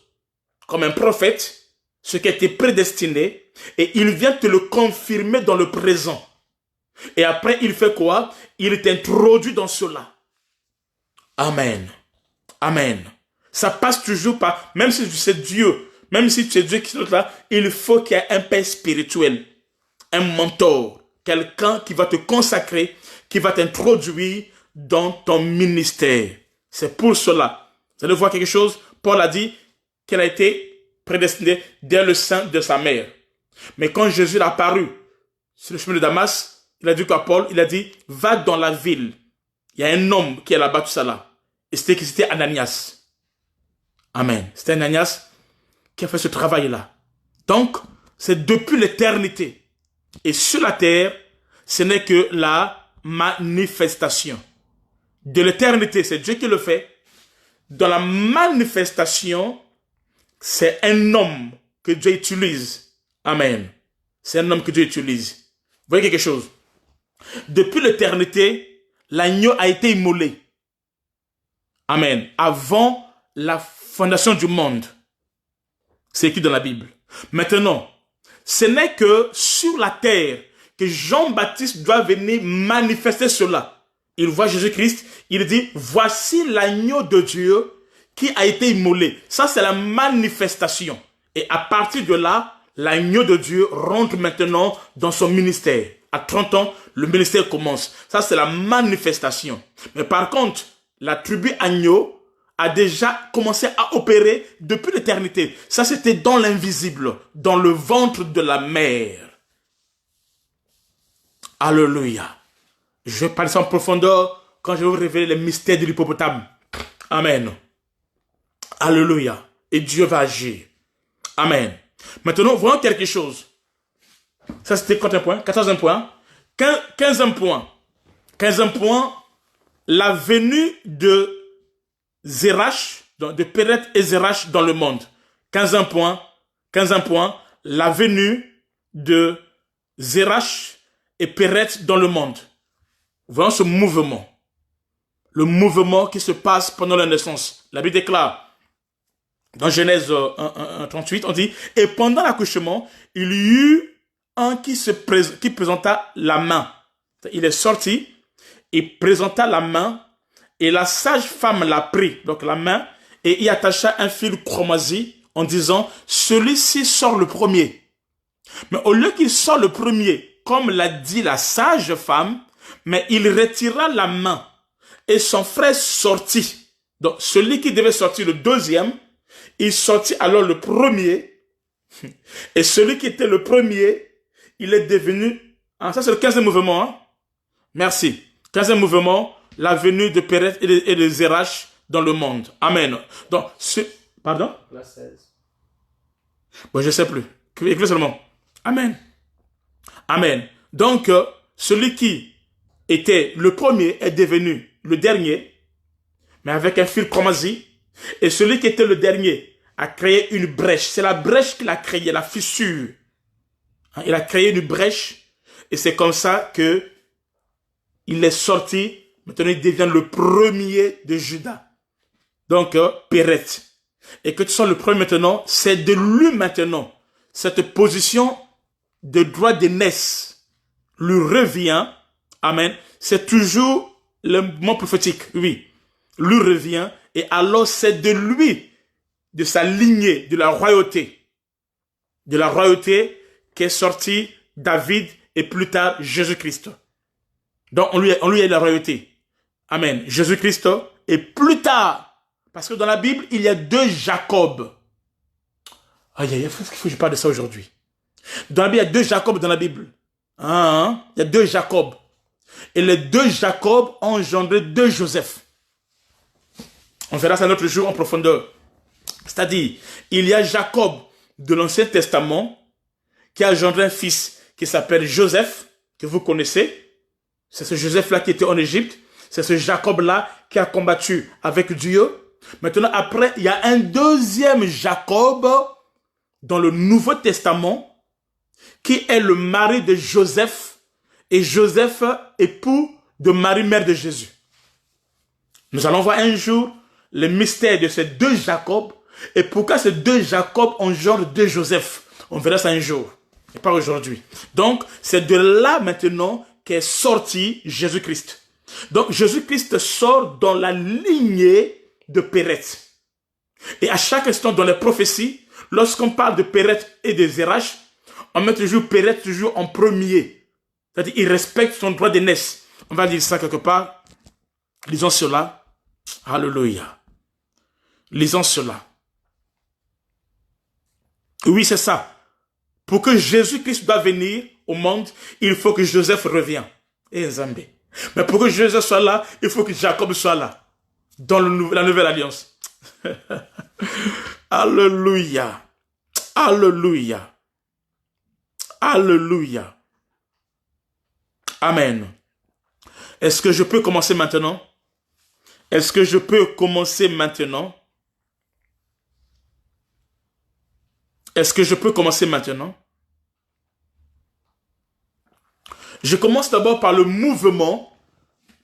comme un prophète, ce qui a été prédestiné, et il vient te le confirmer dans le présent. Et après, il fait quoi? Il t'introduit dans cela. Amen. Amen. Ça passe toujours par, même si c'est Dieu, même si tu es Dieu qui est là, il faut qu'il y ait un père spirituel, un mentor, quelqu'un qui va te consacrer, qui va t'introduire dans ton ministère. C'est pour cela. Vous allez voir quelque chose? Paul a dit qu'elle a été prédestinée dès le sein de sa mère. Mais quand Jésus est apparu sur le chemin de Damas, il a dit quoi, Paul? Il a dit, va dans la ville. Il y a un homme qui est là-bas, tout ça là. Et c'était Ananias. Amen. C'était Ananias qui a fait ce travail-là. Donc, c'est depuis l'éternité. Et sur la terre, ce n'est que la manifestation. De l'éternité, c'est Dieu qui le fait. Dans la manifestation, c'est un homme que Dieu utilise. Amen. C'est un homme que Dieu utilise. Vous voyez quelque chose? Depuis l'éternité, l'agneau a été immolé. Amen. Avant la fondation du monde. C'est écrit dans la Bible. Maintenant, ce n'est que sur la terre que Jean-Baptiste doit venir manifester cela. Il voit Jésus-Christ, il dit, voici l'agneau de Dieu qui a été immolé. Ça, c'est la manifestation. Et à partir de là, l'agneau de Dieu rentre maintenant dans son ministère. À 30 ans, le ministère commence. Ça, c'est la manifestation. Mais par contre, la tribu agneau a déjà commencé à opérer depuis l'éternité. Ça, c'était dans l'invisible, dans le ventre de la mère. Alléluia. Je vais parler ça en profondeur quand je vais vous révéler les mystères de l'hippopotame. Amen. Alléluia. Et Dieu va agir. Amen. Maintenant, voyons quelque chose. Ça, c'était combien de points? 14e point. 15e point. 15e point. La venue de Zérach, de Péret et Zérach dans le monde. 15e point. 15e point. La venue de Zérach et Péret dans le monde. Voyons ce mouvement. Le mouvement qui se passe pendant la naissance. La Bible déclare, dans Genèse 1:38, on dit, et pendant l'accouchement, il y eut un qui présenta la main. Il est sorti, il présenta la main, et la sage-femme l'a pris, donc la main, et y attacha un fil chromasi en disant, celui-ci sort le premier. Mais au lieu qu'il sorte le premier, comme l'a dit la sage femme, mais il retira la main et son frère sortit. Donc, celui qui devait sortir le deuxième, il sortit alors le premier. Et celui qui était le premier, il est devenu... Ah, ça, c'est le 15e mouvement. Hein? Merci. 15e mouvement, la venue de Pérez et de Zérach dans le monde. Amen. Donc, pardon? La 16. Bon, je ne sais plus. Écoutez seulement. Amen. Amen. Donc, celui qui était le premier est devenu le dernier, mais avec un fil chromasi. Et celui qui était le dernier a créé une brèche. C'est la brèche qu'il a créée, la fissure. Il a créé une brèche et c'est comme ça que il est sorti. Maintenant, il devient le premier de Juda. Donc, Péret. Et que tu sois le premier maintenant, c'est de lui maintenant. Cette position de droit d'aînesse lui revient. Amen. C'est toujours le moment prophétique. Oui. Lui revient. Et alors, c'est de lui, de sa lignée, de la royauté. De la royauté qu'est sorti David et plus tard Jésus-Christ. Donc, on lui a la royauté. Amen. Jésus-Christ et plus tard, parce que dans la Bible, il y a deux Jacob. Aïe, aïe, il faut que je parle de ça aujourd'hui. Dans la Bible, il y a deux Jacob dans la Bible. Il y a deux Jacob. Et les deux Jacob ont engendré deux Joseph. On verra ça un autre jour en profondeur. C'est-à-dire, il y a Jacob de l'Ancien Testament qui a engendré un fils qui s'appelle Joseph, que vous connaissez. C'est ce Joseph-là qui était en Égypte. C'est ce Jacob-là qui a combattu avec Dieu. Maintenant, après, il y a un deuxième Jacob dans le Nouveau Testament qui est le mari de Joseph et Joseph, époux de Marie, mère de Jésus. Nous allons voir un jour le mystère de ces deux Jacob et pourquoi ces deux Jacob engendrent deux Joseph. On verra ça un jour, et pas aujourd'hui. Donc, c'est de là maintenant qu'est sorti Jésus-Christ. Donc, Jésus-Christ sort dans la lignée de Péret. Et à chaque instant dans les prophéties, lorsqu'on parle de Péret et de Zérach, on met toujours Péret toujours en premier. C'est-à-dire il respecte son droit d'aînesse. On va dire ça quelque part. Lisons cela. Alléluia. Lisons cela. Oui, c'est ça. Pour que Jésus-Christ doit venir au monde, il faut que Joseph revienne. Et Zambé. Mais pour que Joseph soit là, il faut que Jacob soit là. Dans la nouvelle alliance. Alléluia. Alléluia. Alléluia. Amen. Est-ce que je peux commencer maintenant? Est-ce que je peux commencer maintenant? Est-ce que je peux commencer maintenant? Je commence d'abord par le mouvement,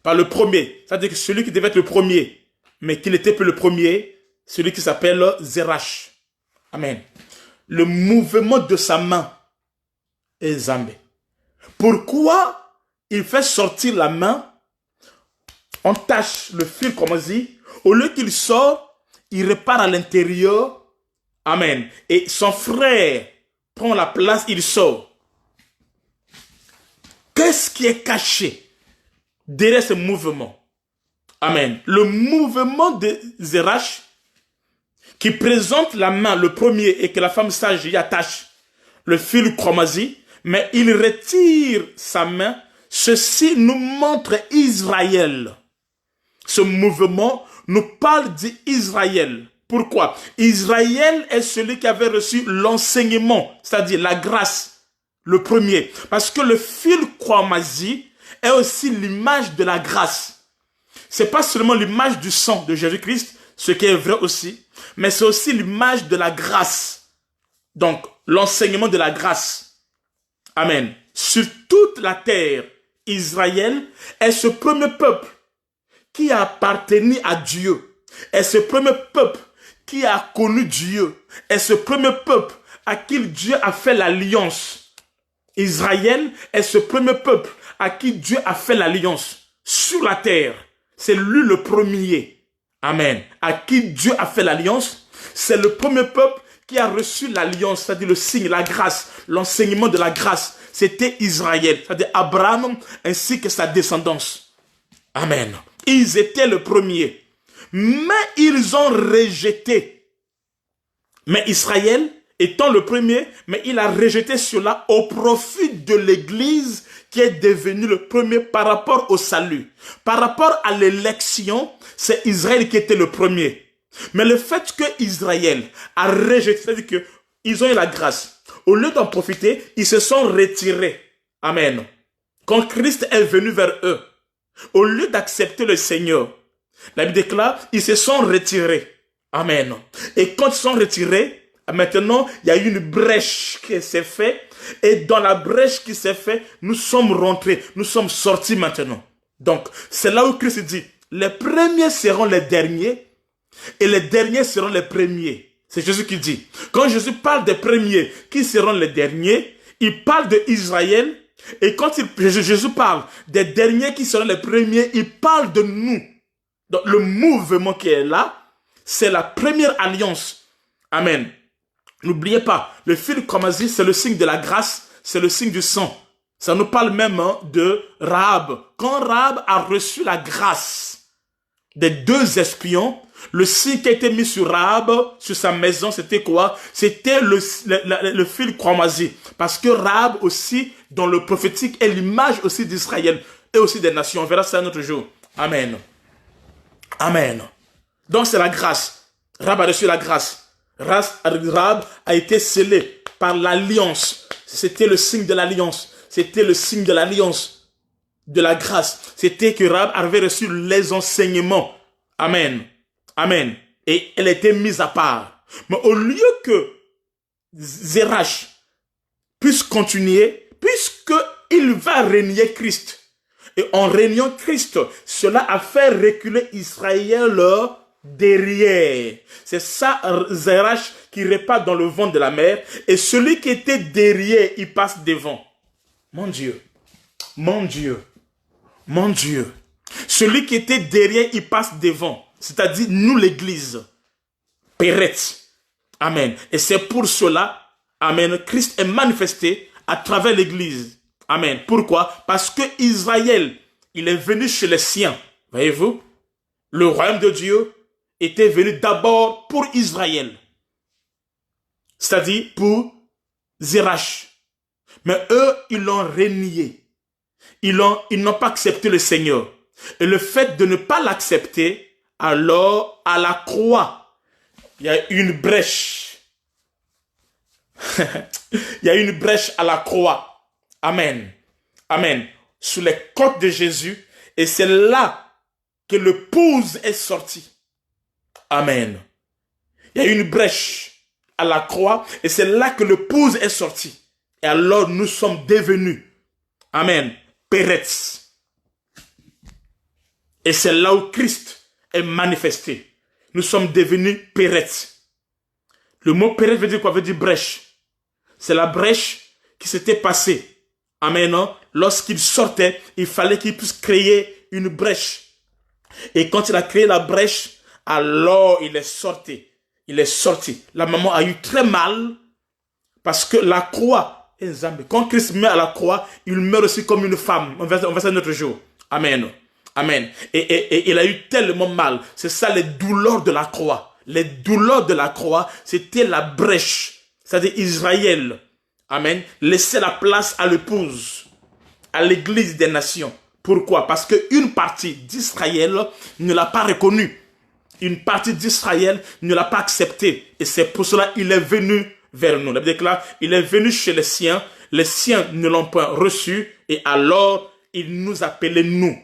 par le premier. C'est-à-dire que celui qui devait être le premier, mais qui n'était plus le premier, celui qui s'appelle Zérach. Amen. Le mouvement de sa main est Zambé. Pourquoi il fait sortir la main, on tâche le fil comme on dit, au lieu qu'il sort, il repart à l'intérieur. Amen. Et son frère prend la place, il sort. Qu'est-ce qui est caché derrière ce mouvement? Amen. Le mouvement de Zérach, qui présente la main, le premier, et que la femme sage y attache le fil chromasi, mais il retire sa main. Ceci nous montre Israël. Ce mouvement nous parle d'Israël. Pourquoi? Israël est celui qui avait reçu l'enseignement, c'est-à-dire la grâce, le premier. Parce que le fil chromasi est aussi l'image de la grâce. C'est pas seulement l'image du sang de Jésus-Christ, ce qui est vrai aussi, mais c'est aussi l'image de la grâce. Donc, l'enseignement de la grâce. Amen. Sur toute la terre, Israël est ce premier peuple qui a appartenu à Dieu. Est ce premier peuple qui a connu Dieu. Est ce premier peuple à qui Dieu a fait l'alliance. Israël est ce premier peuple à qui Dieu a fait l'alliance sur la terre. C'est lui le premier. Amen. À qui Dieu a fait l'alliance. C'est le premier peuple qui a reçu l'alliance, c'est-à-dire le signe, la grâce, l'enseignement de la grâce. c'était Israël, c'est-à-dire Abraham ainsi que sa descendance. Amen. Ils étaient le premier. Mais ils ont rejeté. Mais Israël, étant le premier, mais il a rejeté cela au profit de l'Église qui est devenue le premier par rapport au salut. Par rapport à l'élection, c'est Israël qui était le premier. Mais le fait que Israël a rejeté, c'est-à-dire qu'ils ont eu la grâce, au lieu d'en profiter, ils se sont retirés. Amen. Quand Christ est venu vers eux, au lieu d'accepter le Seigneur, la Bible déclare, ils se sont retirés. Amen. Et quand ils sont retirés, maintenant, il y a eu une brèche qui s'est faite. Et dans la brèche qui s'est faite, nous sommes rentrés, nous sommes sortis maintenant. Donc, c'est là où Christ dit, les premiers seront les derniers et les derniers seront les premiers. C'est Jésus qui dit. Quand Jésus parle des premiers qui seront les derniers, il parle d'Israël. Et quand Jésus parle des derniers qui seront les premiers, il parle de nous. Donc, le mouvement qui est là, c'est la première alliance. Amen. N'oubliez pas, le fil chromatique, c'est le signe de la grâce, c'est le signe du sang. Ça nous parle même de Rahab. Quand Rahab a reçu la grâce des deux espions, le signe qui a été mis sur Rahab, sur sa maison, c'était quoi? C'était le fil chromatique. Parce que Rahab aussi, dans le prophétique, est l'image aussi d'Israël et aussi des nations. On verra ça un autre jour. Amen. Amen. Donc c'est la grâce. Rahab a reçu la grâce. Rahab a été scellé par l'alliance. C'était le signe de l'alliance. C'était le signe de l'alliance, de la grâce. C'était que Rahab avait reçu les enseignements. Amen. Amen. Et elle était mise à part. Mais au lieu que Zérach puisse continuer, puisqu'il va régner Christ, et en régnant Christ, cela a fait reculer Israël derrière. C'est ça, Zérach qui repart dans le vent de la mer, et celui qui était derrière, il passe devant. Mon Dieu, mon Dieu, mon Dieu. Celui qui était derrière, il passe devant. C'est-à-dire, nous, l'Église. Péret. Amen. Et c'est pour cela, amen, Christ est manifesté à travers l'Église. Amen. Pourquoi? Parce que Israël, il est venu chez les siens. Voyez-vous? Le royaume de Dieu était venu d'abord pour Israël. C'est-à-dire pour Zérach. Mais eux, ils l'ont renié. Ils n'ont pas accepté le Seigneur. Et le fait de ne pas l'accepter, alors, à la croix, il y a une brèche. Il y a une brèche à la croix. Amen. Amen. Sous les côtes de Jésus. Et c'est là que l'épouse est sortie. Amen. Il y a une brèche à la croix. Et c'est là que l'épouse est sortie. Et alors, nous sommes devenus. Amen. Péretz. Et c'est là où Christ est manifesté. Nous sommes devenus Péretz. Le mot Péretz veut dire quoi? Veut dire brèche. C'est la brèche qui s'était passée. Amen. Lorsqu'il sortait, il fallait qu'il puisse créer une brèche. Et quand il a créé la brèche, alors il est sorti. Il est sorti. La maman a eu très mal parce que la croix, quand Christ meurt à la croix, il meurt aussi comme une femme. On verra ça un autre jour. Amen. Amen. Et il a eu tellement mal. C'est ça les douleurs de la croix. Les douleurs de la croix, c'était la brèche. C'est-à-dire Israël. Amen. Laisser la place à l'épouse, à l'église des nations. Pourquoi? Parce qu'une partie d'Israël ne l'a pas reconnu. Une partie d'Israël ne l'a pas accepté. Et c'est pour cela qu'il est venu vers nous. La Bible déclare, il est venu chez les siens ne l'ont pas reçu, et alors il nous appelait nous.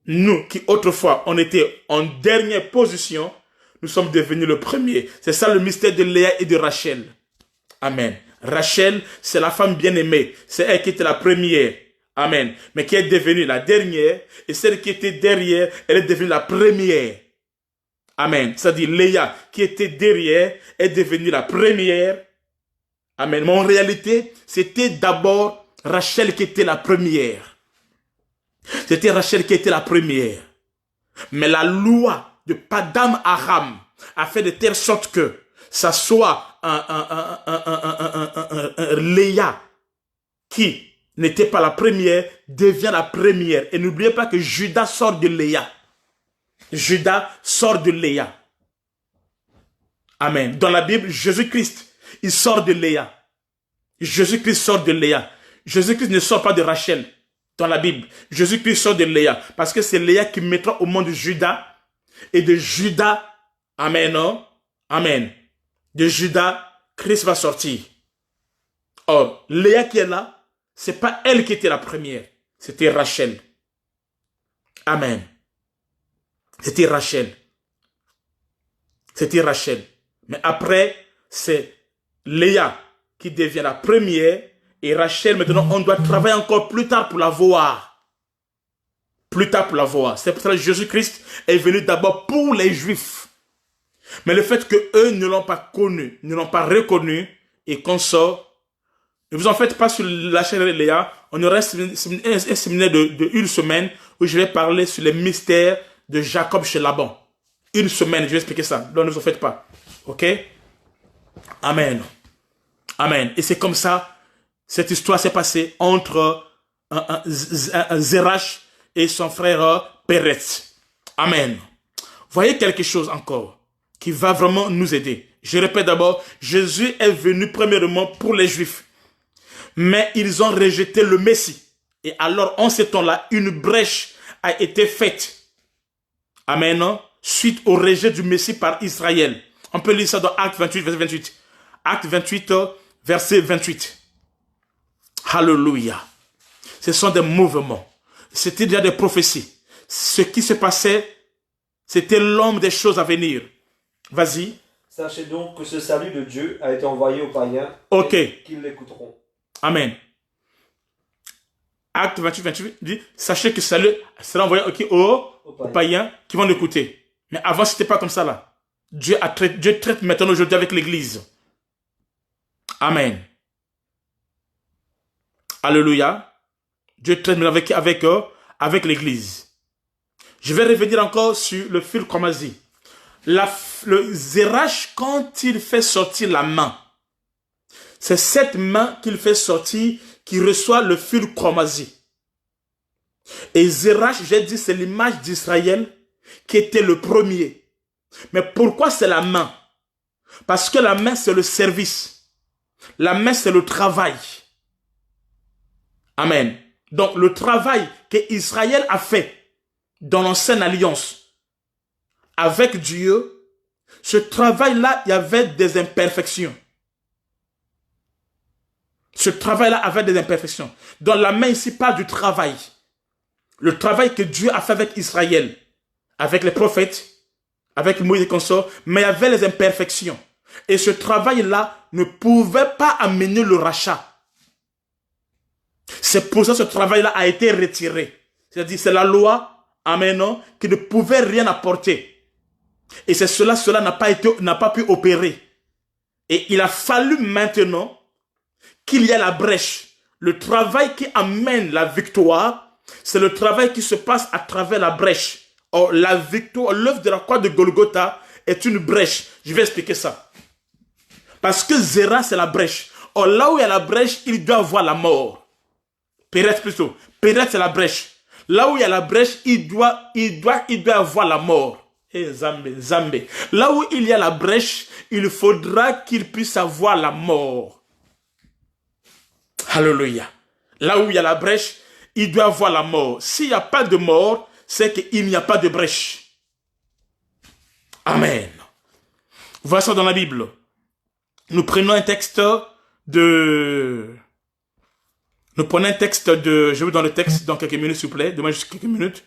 Nous qui autrefois on était en dernière position, nous sommes devenus le premier. C'est ça le mystère de Léa et de Rachel. Amen. Rachel, c'est la femme bien-aimée. C'est elle qui était la première. Amen. Mais qui est devenue la dernière. Et celle qui était derrière, elle est devenue la première. Amen. C'est-à-dire Léa qui était derrière est devenue la première. Amen. Mais en réalité, c'était d'abord Rachel qui était la première. C'était Rachel qui était la première. Mais la loi de Padam Aram a fait de telle sorte que ça soit un Léa qui n'était pas la première devient la première. Et n'oubliez pas que Judas sort de Léa. Judas sort de Léa. Amen. Dans la Bible, Jésus-Christ, il sort de Léa. Jésus-Christ sort de Léa. Jésus-Christ ne sort pas de Rachel dans la Bible. Jésus-Christ sort de Léa. Parce que c'est Léa qui mettra au monde Judas. Et de Judas, amen, non? Amen. De Judas, Christ va sortir. Or, Léa qui est là, c'est pas elle qui était la première. C'était Rachel. Amen. C'était Rachel. C'était Rachel. Mais après, c'est Léa qui devient la première. Et Rachel, maintenant, on doit travailler encore plus tard pour la voir. Plus tard pour la voir. C'est pour ça que Jésus-Christ est venu d'abord pour les Juifs. Mais le fait qu'eux ne l'ont pas connu, ne l'ont pas reconnu, et qu'on sort, ne vous en faites pas sur la chaîne de Léa. On aura un séminaire de une semaine où je vais parler sur les mystères de Jacob chez Laban. Une semaine, je vais expliquer ça. Donc ne vous en faites pas. Ok? Amen. Amen. Et c'est comme ça, cette histoire s'est passée entre Zérach et son frère Péretz. Amen. Voyez quelque chose encore qui va vraiment nous aider. Je répète d'abord, Jésus est venu premièrement pour les Juifs. Mais ils ont rejeté le Messie. Et alors, en ce temps-là, une brèche a été faite. Amen. Suite au rejet du Messie par Israël. On peut lire ça dans Acte 28, verset 28. Acte 28, verset 28. Alléluia. Ce sont des mouvements. C'était déjà des prophéties. Ce qui se passait, c'était l'homme des choses à venir. Vas-y. Sachez donc que ce salut de Dieu a été envoyé aux païens. Ok. Et qu'ils l'écouteront. Amen. Acte 28, 28 dit, sachez que salut sera envoyé aux païens qui vont l'écouter. Mais avant, c'était pas comme ça là. Dieu traite maintenant aujourd'hui avec l'église. Amen. Alléluia. Dieu traite avec l'église. Je vais revenir encore sur le fil Chromasie. Le Zérach, quand il fait sortir la main, c'est cette main qu'il fait sortir qui reçoit le fil Chromasie. Et Zérach, j'ai dit, c'est l'image d'Israël qui était le premier. Mais pourquoi c'est la main? Parce que la main, c'est le service. La main, c'est le travail. Amen. Donc, le travail que Israël a fait dans l'ancienne alliance avec Dieu, ce travail-là, il y avait des imperfections. Ce travail-là avait des imperfections. Donc, la main ici parle du travail. Le travail que Dieu a fait avec Israël, avec les prophètes, avec Moïse et consorts, mais il y avait les imperfections. Et ce travail-là ne pouvait pas amener le rachat. C'est pour ça que ce travail-là a été retiré. C'est-à-dire, c'est la loi, amen, qui ne pouvait rien apporter. Et c'est cela n'a pas pu opérer. Et il a fallu maintenant qu'il y ait la brèche. Le travail qui amène la victoire, c'est le travail qui se passe à travers la brèche. Or, la victoire, l'œuvre de la croix de Golgotha est une brèche. Je vais expliquer ça. Parce que Zéra, c'est la brèche. Or, là où il y a la brèche, il doit avoir la mort. Péretz plutôt. Péretz, c'est la brèche. Là où il y a la brèche, il doit avoir la mort. Et Zambé. Là où il y a la brèche, il faudra qu'il puisse avoir la mort. Alléluia. Là où il y a la brèche, il doit avoir la mort. S'il n'y a pas de mort, c'est qu'il n'y a pas de brèche. Amen. Voilà ça dans la Bible. Nous prenons un texte de... Je vous donne le texte dans quelques minutes, s'il vous plaît. Demain, juste quelques minutes.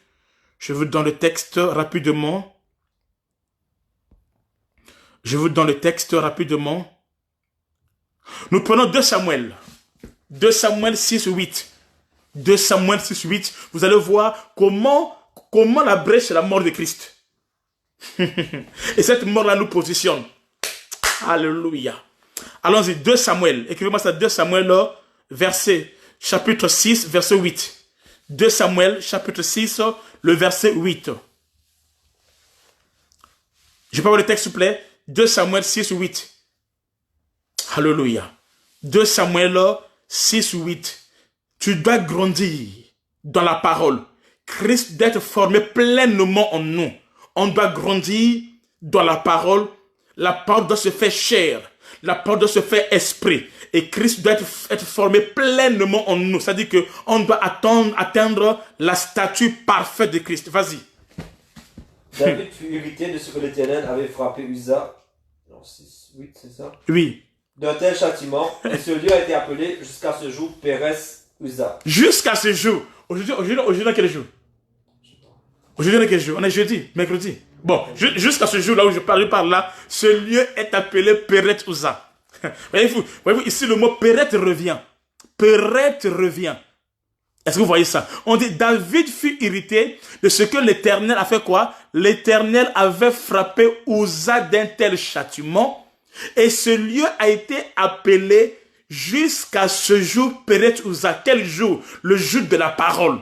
Je vous donne le texte rapidement. Nous prenons 2 Samuel. 2 Samuel 6, 8. 2 Samuel 6, 8. Vous allez voir comment la brèche est la mort de Christ. Et cette mort-là nous positionne. Alléluia. Allons-y, 2 Samuel. Écrivez-moi ça, 2 Samuel, chapitre 6, verset 8. 2 Samuel, chapitre 6, le verset 8. Je peux avoir le texte, s'il vous plaît? 2 Samuel 6, 8. Alléluia. 2 Samuel 6, 8. Tu dois grandir dans la parole. Christ doit être formé pleinement en nous. On doit grandir dans la parole. La parole doit se faire chair. La parole doit se faire esprit. Et Christ doit être formé pleinement en nous. C'est-à-dire qu'on doit atteindre la stature parfaite de Christ. Vas-y. David fut irrité de ce que l'Éternel avait frappé Uza. Non, 8, c'est ça? Oui. D'un tel châtiment, et ce lieu a été appelé jusqu'à ce jour Pérez Uza. Jusqu'à ce jour. Aujourd'hui, quel jour? Aujourd'hui, quel jour? On est jeudi, mercredi. Bon, jusqu'à ce jour là où je parle là, ce lieu est appelé Pérez Uza. Voyez-vous, ici le mot Pérez revient. Pérez revient. Est-ce que vous voyez ça? On dit David fut irrité de ce que l'Éternel a fait quoi? L'Éternel avait frappé Uza d'un tel châtiment et ce lieu a été appelé jusqu'à ce jour Pérez Uza. Quel jour? Le jour de la parole.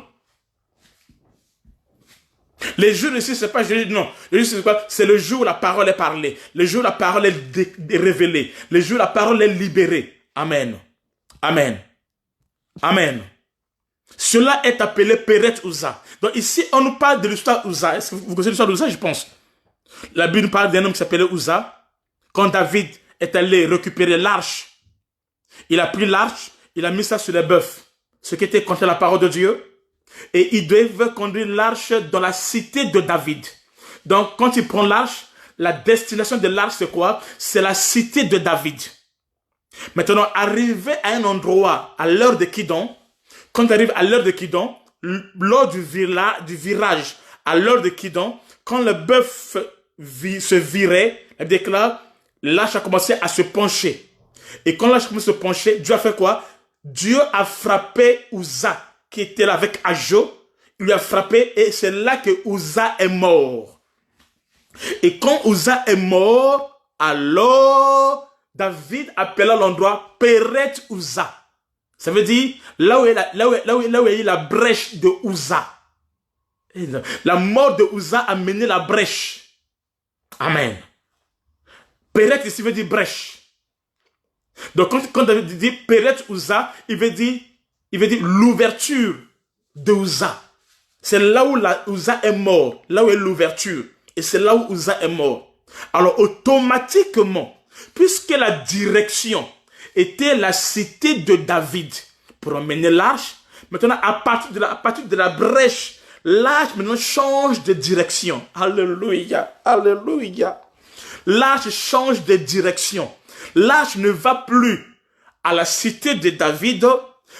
Les jours ici, c'est pas jeudi, non. Le jour, c'est quoi? C'est le jour où la parole est parlée. Le jour où la parole est révélée. Le jour où la parole est libérée. Amen. Amen. Amen. Cela est appelé Pérez Uza. Donc ici, on nous parle de l'histoire Uza. Est-ce que vous connaissez l'histoire d'Uza, je pense? La Bible nous parle d'un homme qui s'appelait Uza. Quand David est allé récupérer l'arche, il a pris l'arche, il a mis ça sur les bœufs. Ce qui était contre la parole de Dieu. Et il devait conduire l'arche dans la cité de David. Donc, quand il prend l'arche, la destination de l'arche, c'est quoi? C'est la cité de David. Maintenant, arrivé à un endroit, à l'heure de Kidon, quand tu arrives à l'heure de Kidon, lors du virage, à l'heure de Kidon, quand le bœuf se virait, il déclare, l'arche a commencé à se pencher. Et quand l'arche a commencé à se pencher, Dieu a fait quoi? Dieu a frappé Uza, qui était là avec Ajo, il lui a frappé et c'est là que Uza est mort. Et quand Uza est mort, alors David appela l'endroit Pérez Uza. Ça veut dire là où est la brèche de Uza. La mort de Uza a mené la brèche. Amen. Pérez ici veut dire brèche. Donc quand David dit Pérez Uza, il veut dire l'ouverture de Uza. C'est là où Uza est mort, là où est l'ouverture. Et c'est là où Uza est mort. Alors automatiquement, puisque la direction était la cité de David pour emmener l'arche, maintenant à partir de la brèche, l'arche maintenant change de direction. Alléluia, alléluia. L'arche change de direction. L'arche ne va plus à la cité de David.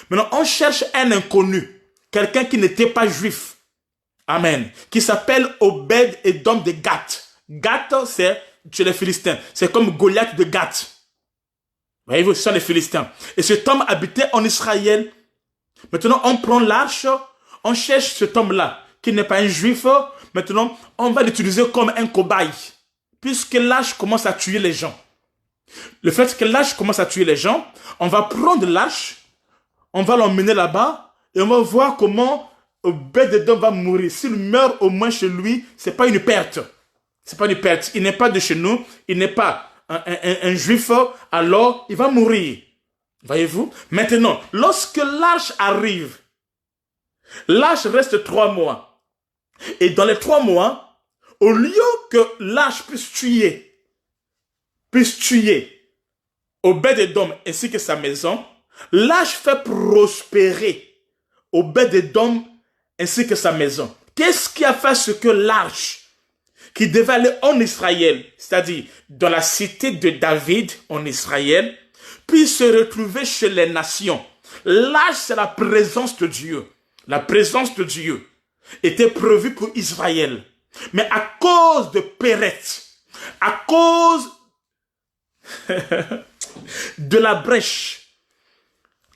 Maintenant, on cherche un inconnu, quelqu'un qui n'était pas juif. Amen. Qui s'appelle Obed-Edom de Gath. Gath, c'est chez les Philistins. C'est comme Goliath de Gath. Voyez-vous, ce sont les Philistins. Et cet homme habitait en Israël. Maintenant, on prend l'arche, on cherche cet homme-là, qui n'est pas un juif. Maintenant, on va l'utiliser comme un cobaye. Puisque l'arche commence à tuer les gens. Le fait que l'arche commence à tuer les gens, on va prendre l'arche, on va l'emmener là-bas et on va voir comment Obed-Edom va mourir. S'il meurt au moins chez lui, c'est pas une perte. C'est pas une perte. Il n'est pas de chez nous, il n'est pas un juif, alors il va mourir. Voyez-vous? Maintenant, lorsque l'arche arrive, l'arche reste 3 mois. Et dans les 3 mois, au lieu que l'arche puisse tuer Obed-Edom ainsi que sa maison, l'arche fait prospérer Obed-Edom ainsi que sa maison. Qu'est-ce qui a fait ce que l'arche, qui devait aller en Israël, c'est-à-dire dans la cité de David en Israël, puisse se retrouver chez les nations? L'arche, c'est la présence de Dieu. La présence de Dieu était prévue pour Israël. Mais à cause de Pérez, à cause de la brèche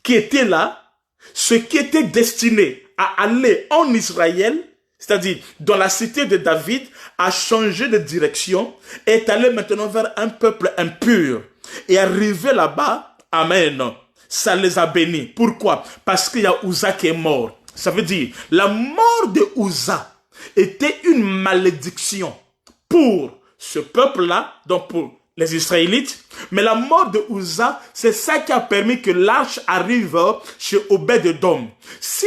qui était là, ce qui était destiné à aller en Israël, c'est-à-dire dans la cité de David, a changé de direction, est allé maintenant vers un peuple impur. Et arrivé là-bas, amen, ça les a bénis. Pourquoi? Parce qu'il y a Uza qui est mort. Ça veut dire, la mort de Uza était une malédiction pour ce peuple-là, donc pour les Israélites. Mais la mort de Uza, c'est ça qui a permis que l'arche arrive chez Obed-Edom. Si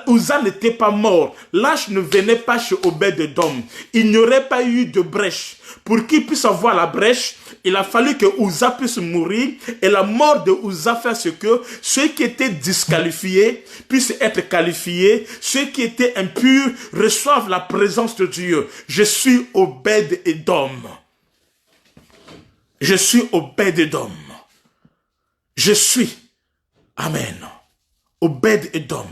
Uza n'était pas mort, l'arche ne venait pas chez Obed-Edom. Il n'y aurait pas eu de brèche. Pour qu'il puisse avoir la brèche, il a fallu que Uza puisse mourir. Et la mort de Uza fait ce que ceux qui étaient disqualifiés puissent être qualifiés. Ceux qui étaient impurs reçoivent la présence de Dieu. Je suis Obed-Edom. Je suis Obed-Edom. Je suis, amen, Obed-Edom.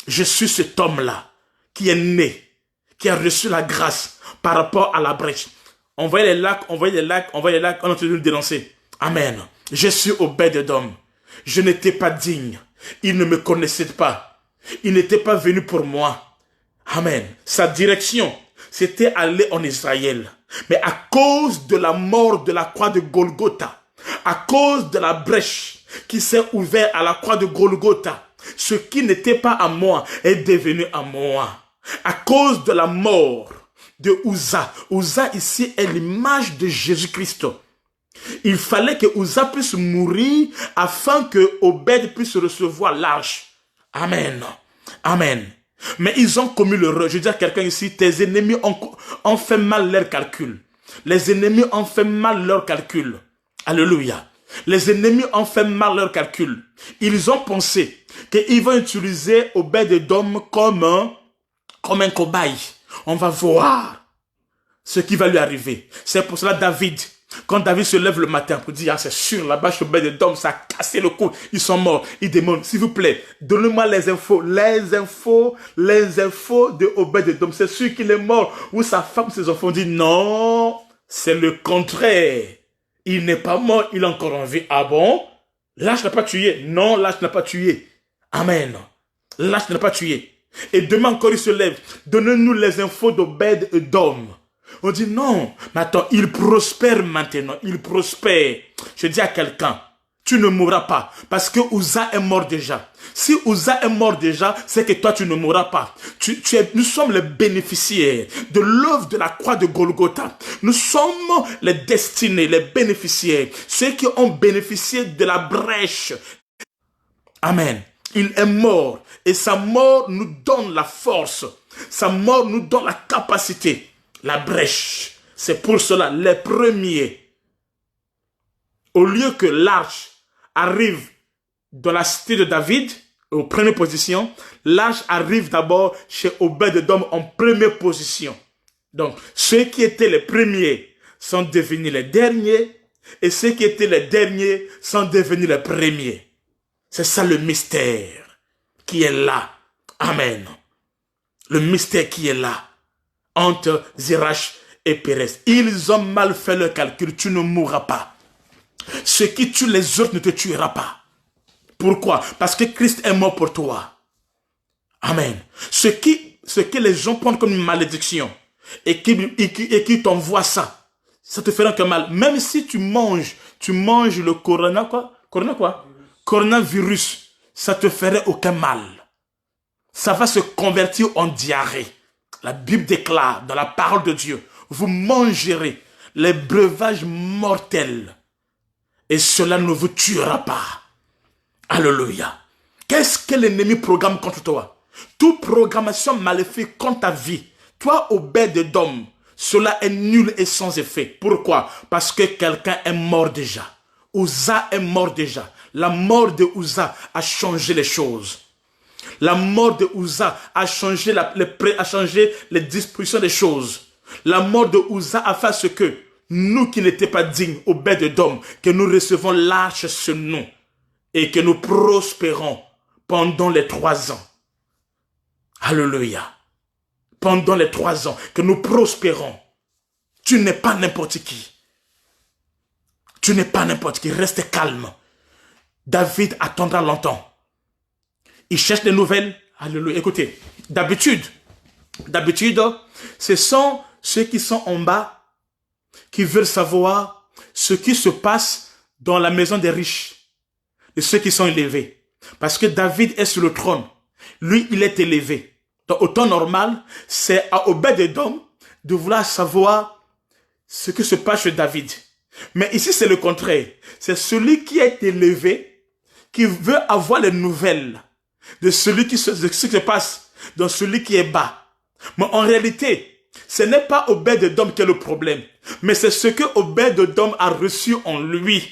Je suis cet homme-là qui est né, qui a reçu la grâce par rapport à la brèche. On voyait les lacs, on voyait les lacs, on voyait les lacs, on a entendu le dénoncer. Amen. Je suis Obed-Edom. Je n'étais pas digne. Il ne me connaissait pas. Il n'était pas venu pour moi. Amen. Sa direction, c'était aller en Israël. Mais à cause de la mort de la croix de Golgotha, à cause de la brèche qui s'est ouverte à la croix de Golgotha, ce qui n'était pas à moi est devenu à moi. À cause de la mort de Uza. Uza ici est l'image de Jésus-Christ. Il fallait que Uza puisse mourir afin que Obed puisse recevoir l'arche. Amen. Amen. Mais ils ont commis l'erreur. Je dis à quelqu'un ici, tes ennemis ont fait mal leur calcul. Les ennemis ont fait mal leur calcul. Alléluia. Les ennemis ont fait mal leur calcul. Ils ont pensé qu'ils vont utiliser Obed-Edom comme un cobaye. On va voir ce qui va lui arriver. C'est pour cela David, quand David se lève le matin pour dire, ah, c'est sûr, là-bas chez Obed-Edom, ça a cassé le cou, ils sont morts. Il demande, s'il vous plaît, donnez-moi les infos de Obed-Edom. C'est sûr qu'il est mort. Ou sa femme, ses enfants disent, non, c'est le contraire. Il n'est pas mort, il est encore en vie. Ah bon? L'arche n'a pas tué. Non, l'arche n'a pas tué. Amen. L'arche n'a pas tué. Et demain encore, il se lève. Donnez-nous les infos d'Obed-Edom. On dit non, mais attends, il prospère maintenant, il prospère. Je dis à quelqu'un, tu ne mourras pas, parce que Uza est mort déjà. Si Uza est mort déjà, c'est que toi tu ne mourras pas. Nous sommes les bénéficiaires de l'œuvre de la croix de Golgotha. Nous sommes les destinés, les bénéficiaires, ceux qui ont bénéficié de la brèche. Amen. Il est mort et sa mort nous donne la force. Sa mort nous donne la capacité. La brèche, c'est pour cela, les premiers, au lieu que l'arche arrive dans la cité de David, aux premières positions, l'arche arrive d'abord chez Obed-Edom en première position. Donc, ceux qui étaient les premiers sont devenus les derniers, et ceux qui étaient les derniers sont devenus les premiers. C'est ça le mystère qui est là. Amen. Le mystère qui est là. Entre Zérach et Pérez. Ils ont mal fait leur calcul. Tu ne mourras pas. Ce qui tue les autres ne te tuera pas. Pourquoi? Parce que Christ est mort pour toi. Amen. Ce que les gens prennent comme une malédiction et qui t'envoient ça te fera que mal. Même si tu manges le coronavirus, ça te ferait aucun mal. Ça va se convertir en diarrhée. La Bible déclare dans la parole de Dieu, vous mangerez les breuvages mortels et cela ne vous tuera pas. Alléluia. Qu'est-ce que l'ennemi programme contre toi? Toute programmation maléfique contre ta vie, toi Obed-Edom, cela est nul et sans effet. Pourquoi? Parce que quelqu'un est mort déjà. Uza est mort déjà. La mort de Uza a changé les choses. La mort de Uza a changé les dispositions des choses. La mort de Uza a fait ce que nous qui n'étions pas dignes, Obed-Edom, que nous recevons l'arche sur nous et que nous prospérons pendant les 3 ans. Alléluia. Pendant les 3 ans, que nous prospérons. Tu n'es pas n'importe qui. Tu n'es pas n'importe qui. Reste calme. David attendra longtemps. Il cherche des nouvelles. Alléluia. Écoutez, d'habitude, ce sont ceux qui sont en bas qui veulent savoir ce qui se passe dans la maison des riches et ceux qui sont élevés. Parce que David est sur le trône. Lui, il est élevé. Donc, au temps normal, c'est à Obed-Edom de vouloir savoir ce qui se passe chez David. Mais ici, c'est le contraire. C'est celui qui est élevé, qui veut avoir les nouvelles de ce qui se passe dans celui qui est bas. Mais en réalité, ce n'est pas Obed-Edom qui est le problème, mais c'est ce que Obed-Edom a reçu en lui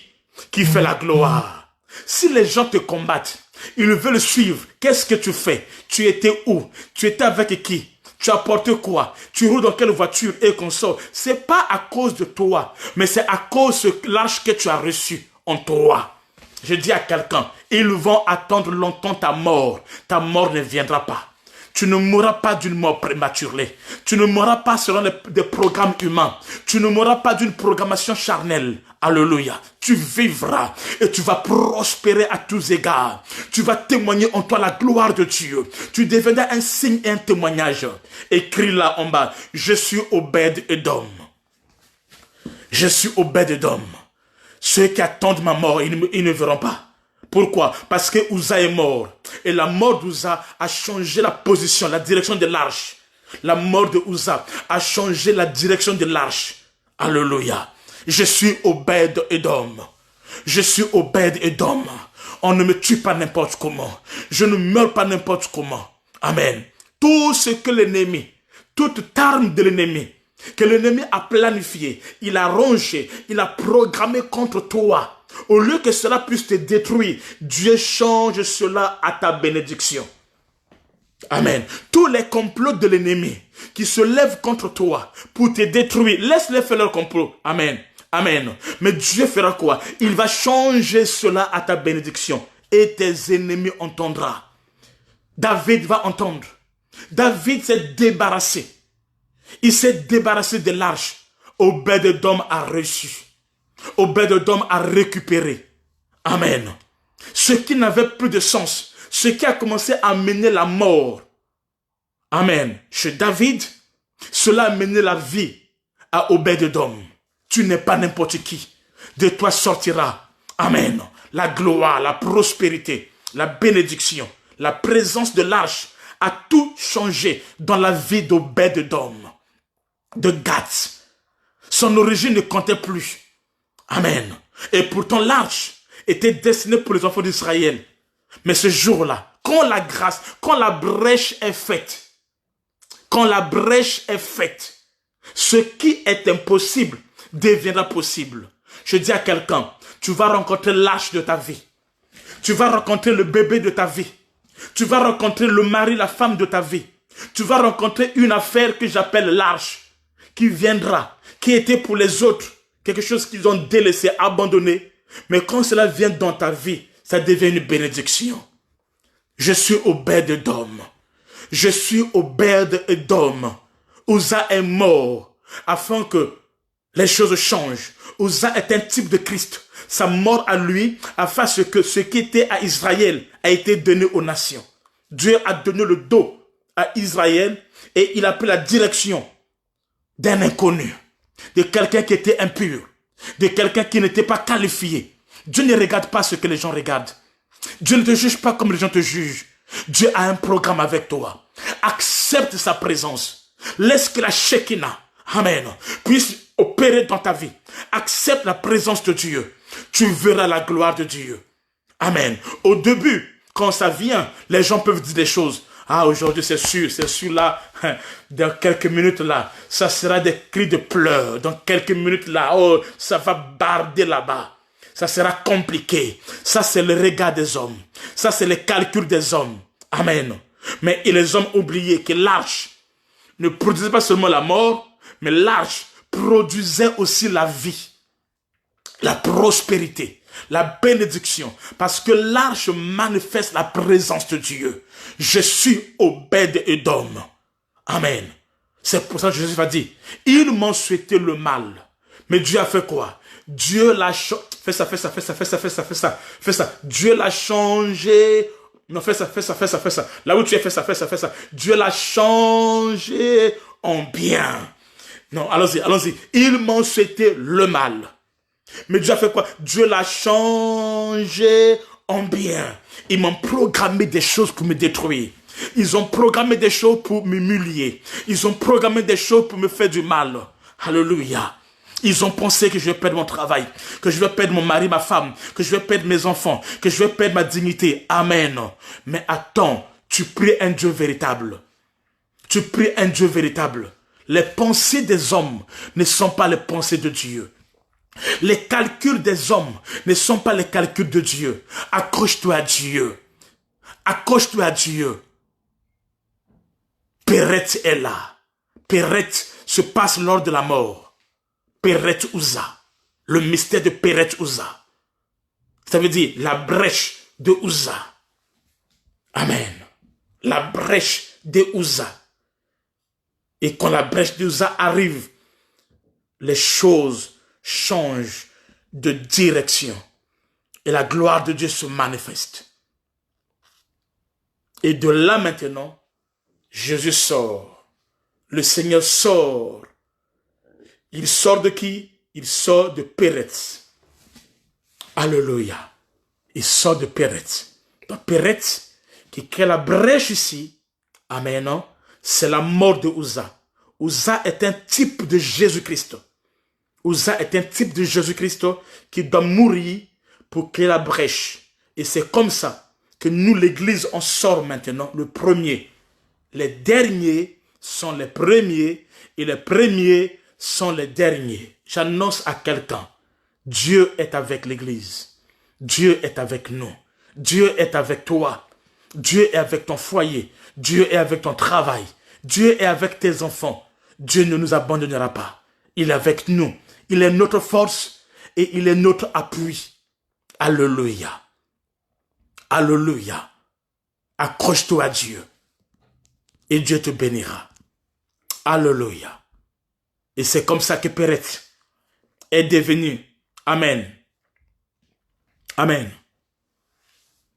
qui fait la gloire. Si les gens te combattent, ils veulent suivre, qu'est-ce que tu fais? Tu étais où? Tu étais avec qui? Tu apportes quoi? Tu roules dans quelle voiture et qu'on sort? C'est pas à cause de toi, mais c'est à cause de l'arche que tu as reçu en toi. Je dis à quelqu'un, ils vont attendre longtemps ta mort. Ta mort ne viendra pas. Tu ne mourras pas d'une mort prématurée. Tu ne mourras pas selon des programmes humains. Tu ne mourras pas d'une programmation charnelle. Alléluia. Tu vivras et tu vas prospérer à tous égards. Tu vas témoigner en toi la gloire de Dieu. Tu deviendras un signe et un témoignage. Écris là en bas, je suis Obed-Edom. Je suis Obed-Edom. Ceux qui attendent ma mort, ils ne verront pas. Pourquoi? Parce que Uza est mort. Et la mort d'Uza a changé la position, la direction de l'arche. La mort de Uza a changé la direction de l'arche. Alléluia. Je suis Obed-Edom. Je suis Obed-Edom. On ne me tue pas n'importe comment. Je ne meurs pas n'importe comment. Amen. Tout ce que l'ennemi, toute arme de l'ennemi, que l'ennemi a planifié, il a rongé, il a programmé contre toi. Au lieu que cela puisse te détruire, Dieu change cela à ta bénédiction. Amen. Tous les complots de l'ennemi qui se lèvent contre toi pour te détruire, laisse-les faire leur complot. Amen. Amen. Mais Dieu fera quoi? Il va changer cela à ta bénédiction et tes ennemis entendront. David va entendre. David s'est débarrassé. Il s'est débarrassé de l'arche. Obed-Edom a reçu. Obed-Edom a récupéré. Amen. Ce qui n'avait plus de sens, ce qui a commencé à mener la mort. Amen. Chez David, cela a mené la vie à Obed-Edom. Tu n'es pas n'importe qui. De toi sortira. Amen. La gloire, la prospérité, la bénédiction, la présence de l'arche a tout changé dans la vie d'Obed-Edom, de Gath. Son origine ne comptait plus. Amen. Et pourtant l'arche était destinée pour les enfants d'Israël. Mais ce jour-là, quand la grâce, quand la brèche est faite, ce qui est impossible deviendra possible. Je dis à quelqu'un, tu vas rencontrer l'arche de ta vie. Tu vas rencontrer le bébé de ta vie. Tu vas rencontrer le mari, la femme de ta vie. Tu vas rencontrer une affaire que j'appelle l'arche, qui viendra, qui était pour les autres, quelque chose qu'ils ont délaissé, abandonné. Mais quand cela vient dans ta vie, ça devient une bénédiction. Je suis Obed-Edom. Je suis Obed-Edom. Uza est mort afin que les choses changent. Uza est un type de Christ. Sa mort à lui afin que ce qui était à Israël a été donné aux nations. Dieu a donné le dos à Israël et il a pris la direction d'un inconnu, de quelqu'un qui était impur, de quelqu'un qui n'était pas qualifié. Dieu ne regarde pas ce que les gens regardent. Dieu ne te juge pas comme les gens te jugent. Dieu a un programme avec toi. Accepte sa présence. Laisse que la Shekinah, amen, puisse opérer dans ta vie. Accepte la présence de Dieu. Tu verras la gloire de Dieu. Amen. Au début, quand ça vient, les gens peuvent dire des choses. Ah, aujourd'hui, c'est sûr là, dans quelques minutes là, ça sera des cris de pleurs. Dans quelques minutes là, oh, ça va barder là-bas. Ça sera compliqué. Ça, c'est le regard des hommes. Ça, c'est les calculs des hommes. Amen. Mais les hommes oubliaient que l'arche ne produisait pas seulement la mort, mais l'arche produisait aussi la vie, la prospérité, la bénédiction. Parce que l'arche manifeste la présence de Dieu. Je suis Obed-Edom. Amen. C'est pour ça que Jésus va dire, ils m'ont souhaité le mal. Mais Dieu a fait quoi? Dieu l'a changé. Fais ça. Dieu l'a changé. Non, fais ça. Là où tu es, fais ça. Dieu l'a changé en bien. Non, allons-y. Ils m'ont souhaité le mal. Mais Dieu a fait quoi? Dieu l'a changé en bien. Ils m'ont programmé des choses pour me détruire. Ils ont programmé des choses pour m'humilier. Ils ont programmé des choses pour me faire du mal. Alléluia. Ils ont pensé que je vais perdre mon travail, que je vais perdre mon mari, ma femme, que je vais perdre mes enfants, que je vais perdre ma dignité. Amen. Mais attends, tu pries un Dieu véritable. Tu pries un Dieu véritable. Les pensées des hommes ne sont pas les pensées de Dieu. Les calculs des hommes ne sont pas les calculs de Dieu. Accroche-toi à Dieu. Accroche-toi à Dieu. Péret est là. Péret se passe lors de la mort. Péret Uza. Le mystère de Péret Uza. Ça veut dire la brèche de Uza. Amen. La brèche de Uza. Et quand la brèche de Uza arrive, les choses changent de direction. Et la gloire de Dieu se manifeste. Et de là maintenant, Jésus sort. Le Seigneur sort. Il sort de qui? Il sort de Péretz. Alléluia. Il sort de Péretz. Donc Péretz, qui crée la brèche ici, amen, c'est la mort de Uza. Uza est un type de Jésus-Christ. Uza est un type de Jésus-Christ qui doit mourir pour créer la brèche. Et c'est comme ça que nous, l'Église, on sort maintenant le premier. Les derniers sont les premiers et les premiers sont les derniers. J'annonce à quelqu'un, Dieu est avec l'Église. Dieu est avec nous. Dieu est avec toi. Dieu est avec ton foyer. Dieu est avec ton travail. Dieu est avec tes enfants. Dieu ne nous abandonnera pas. Il est avec nous. Il est notre force et il est notre appui. Alléluia. Alléluia. Accroche-toi à Dieu. Et Dieu te bénira. Alléluia. Et c'est comme ça que Péret est devenu. Amen. Amen.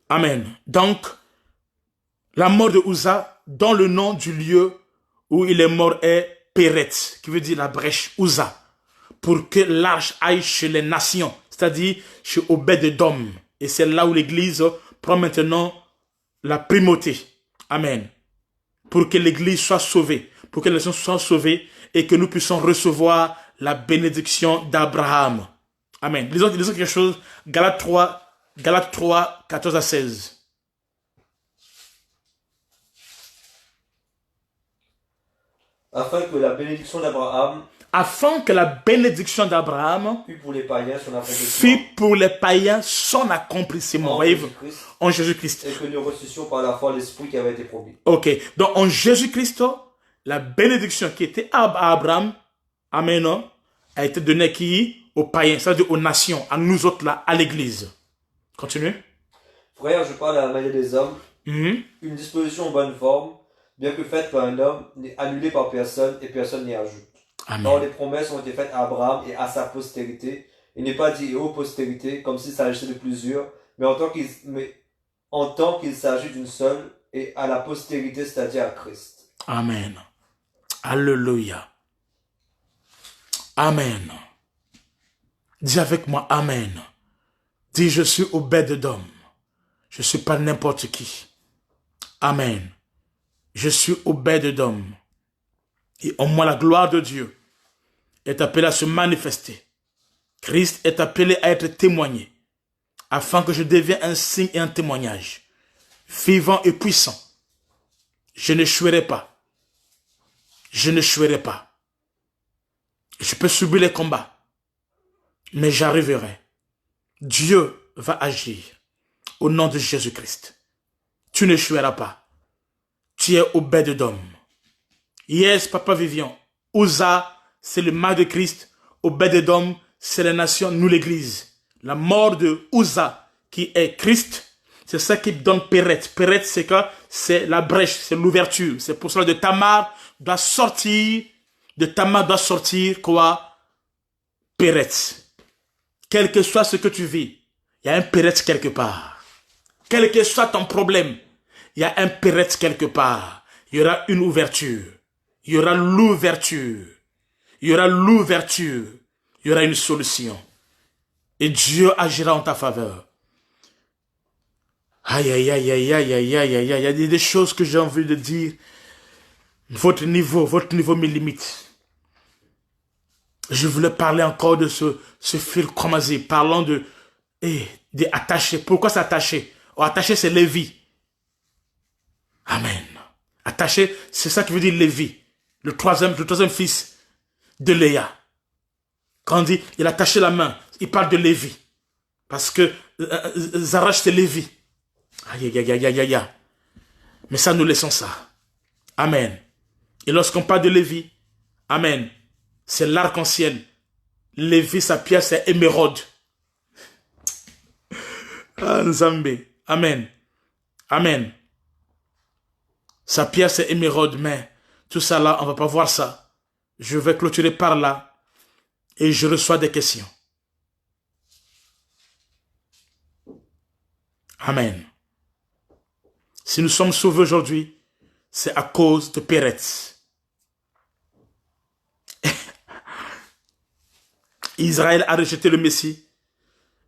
Amen. Donc, la mort de Uza, dans le nom du lieu où il est mort, est Péret, qui veut dire la brèche, Uza, pour que l'arche aille chez les nations, c'est-à-dire chez Obed-Edom. Et c'est là où l'Église prend maintenant la primauté. Amen. Pour que l'Église soit sauvée, pour que les nations soient sauvées et que nous puissions recevoir la bénédiction d'Abraham. Amen. Lisons quelque chose, Galates 3, 14 à 16. Afin que la bénédiction d'Abraham fût pour les païens son accomplissement. Voyez-vous, en Jésus-Christ. Et que nous reçussions par la foi l'esprit qui avait été promis. Ok, donc en Jésus-Christ, la bénédiction qui était à Abraham, amen, a été donnée qui? Aux païens, c'est-à-dire aux nations, à nous autres là, à l'église. Continue. Frère, je parle à la manière des hommes. Une disposition en bonne forme, bien que faite par un homme, n'est annulée par personne et personne n'y ajoute. Amen. Or les promesses ont été faites à Abraham et à sa postérité. Il n'est pas dit aux postérités, comme s'il s'agissait de plusieurs, mais en tant qu'il s'agit d'une seule, et à la postérité, c'est-à-dire à Christ. Amen. Alléluia. Amen. Dis avec moi, Amen. Dis, je suis Obed-Edom. Je ne suis pas n'importe qui. Amen. Je suis Obed-Edom. Et en moi, la gloire de Dieu est appelée à se manifester. Christ est appelé à être témoigné, afin que je devienne un signe et un témoignage, vivant et puissant. Je n'échouerai pas. Je n'échouerai pas. Je peux subir les combats, mais j'arriverai. Dieu va agir au nom de Jésus-Christ. Tu n'échoueras pas. Tu es Obed-Edom. Yes, Papa Vivian. Uza, c'est le mal de Christ. Obed-Edom, c'est la nation, nous l'église. La mort de Uza, qui est Christ, c'est ça qui donne Péret. Péret, c'est quoi? C'est la brèche, c'est l'ouverture. C'est pour cela que de Tamar doit sortir quoi? Péret. Quel que soit ce que tu vis, il y a un Péret quelque part. Quel que soit ton problème, il y a un Péret quelque part. Il y aura une ouverture. Il y aura l'ouverture. Il y aura l'ouverture. Il y aura une solution. Et Dieu agira en ta faveur. Aïe, aïe, aïe, aïe, aïe, aïe, aïe, aïe, aïe. Il y a des choses que j'ai envie de dire. Votre niveau me limite. Je voulais parler encore de ce fil croisé, parlant de attaché. Pourquoi c'est attaché? Oh, attaché, c'est Lévi. Amen. Attaché, c'est ça qui veut dire Lévi, le troisième fils de Léa. Quand on dit, il a attaché la main, il parle de Lévi. Parce que Zarach, c'est Lévi. Aïe, aïe, aïe, aïe, aïe, aïe. Mais ça, nous laissons ça. Amen. Et lorsqu'on parle de Lévi, amen, c'est l'arc-en-ciel. Lévi, sa pierre, c'est émeraude. Ah, Nzambe. Amen. Amen. Sa pierre, c'est émeraude, mais tout ça là, on ne va pas voir ça. Je vais clôturer par là et je reçois des questions. Amen. Si nous sommes sauvés aujourd'hui, c'est à cause de Péretz. Israël a rejeté le Messie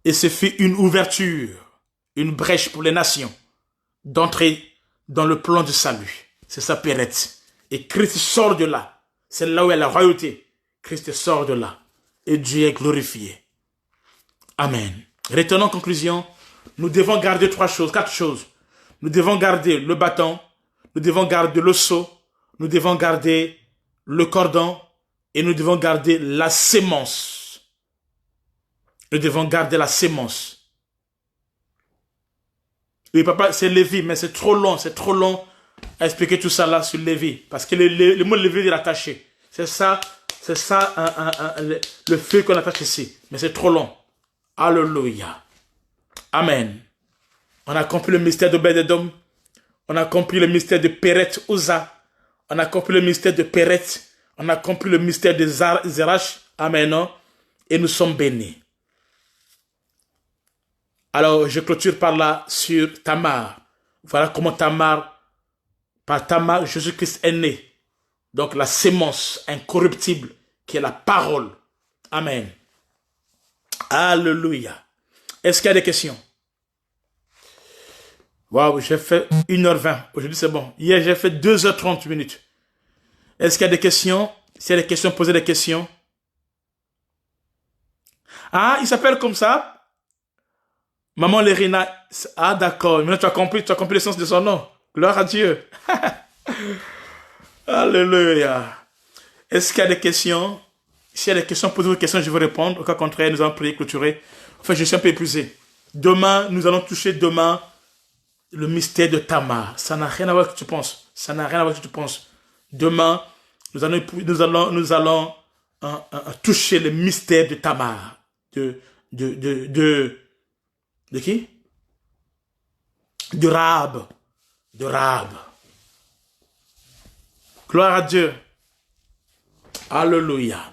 et ce fut une ouverture, une brèche pour les nations d'entrer dans le plan de salut. C'est ça, Péretz. Et Christ sort de là. C'est là où est la royauté. Christ sort de là. Et Dieu est glorifié. Amen. Retenons en conclusion, nous devons garder quatre choses. Nous devons garder le bâton, nous devons garder le seau, nous devons garder le cordon et nous devons garder la sémence. Nous devons garder la sémence. Oui, papa, c'est Lévi, mais c'est trop long à expliquer tout ça là sur Lévi. Parce que le mot Lévi est attaché. C'est ça le feu qu'on attache ici. Mais c'est trop long. Alléluia. Amen. On a compris le mystère d'Obed-Edom. On a compris le mystère de Péret-Uza. On a compris le mystère de Péret. On a compris le mystère de Zerach. Amen. Et nous sommes bénis. Alors, je clôture par là sur Tamar. Voilà comment par Tamar, Jésus-Christ est né. Donc, la sémence incorruptible qui est la parole. Amen. Alléluia. Est-ce qu'il y a des questions? Waouh, j'ai fait 1h20. Aujourd'hui, c'est bon. Hier, j'ai fait 2h30 minutes. Est-ce qu'il y a des questions? S'il y a des questions, posez des questions. Ah, il s'appelle comme ça? Maman Lérina. Ah, d'accord. Maintenant, tu as compris le sens de son nom. Gloire à Dieu. Alléluia. Est-ce qu'il y a des questions? S'il y a des questions, posez vos questions, je vais répondre. Au cas contraire, nous allons prier, clôturer. Enfin, je suis un peu épuisé. Demain, nous allons toucher le mystère de Tamar. Ça n'a rien à voir avec ce que tu penses. Ça n'a rien à voir avec ce que tu penses. Demain, nous allons toucher le mystère de Tamar. De qui? De Rahab. De Rahab. Gloire à Dieu. Alléluia.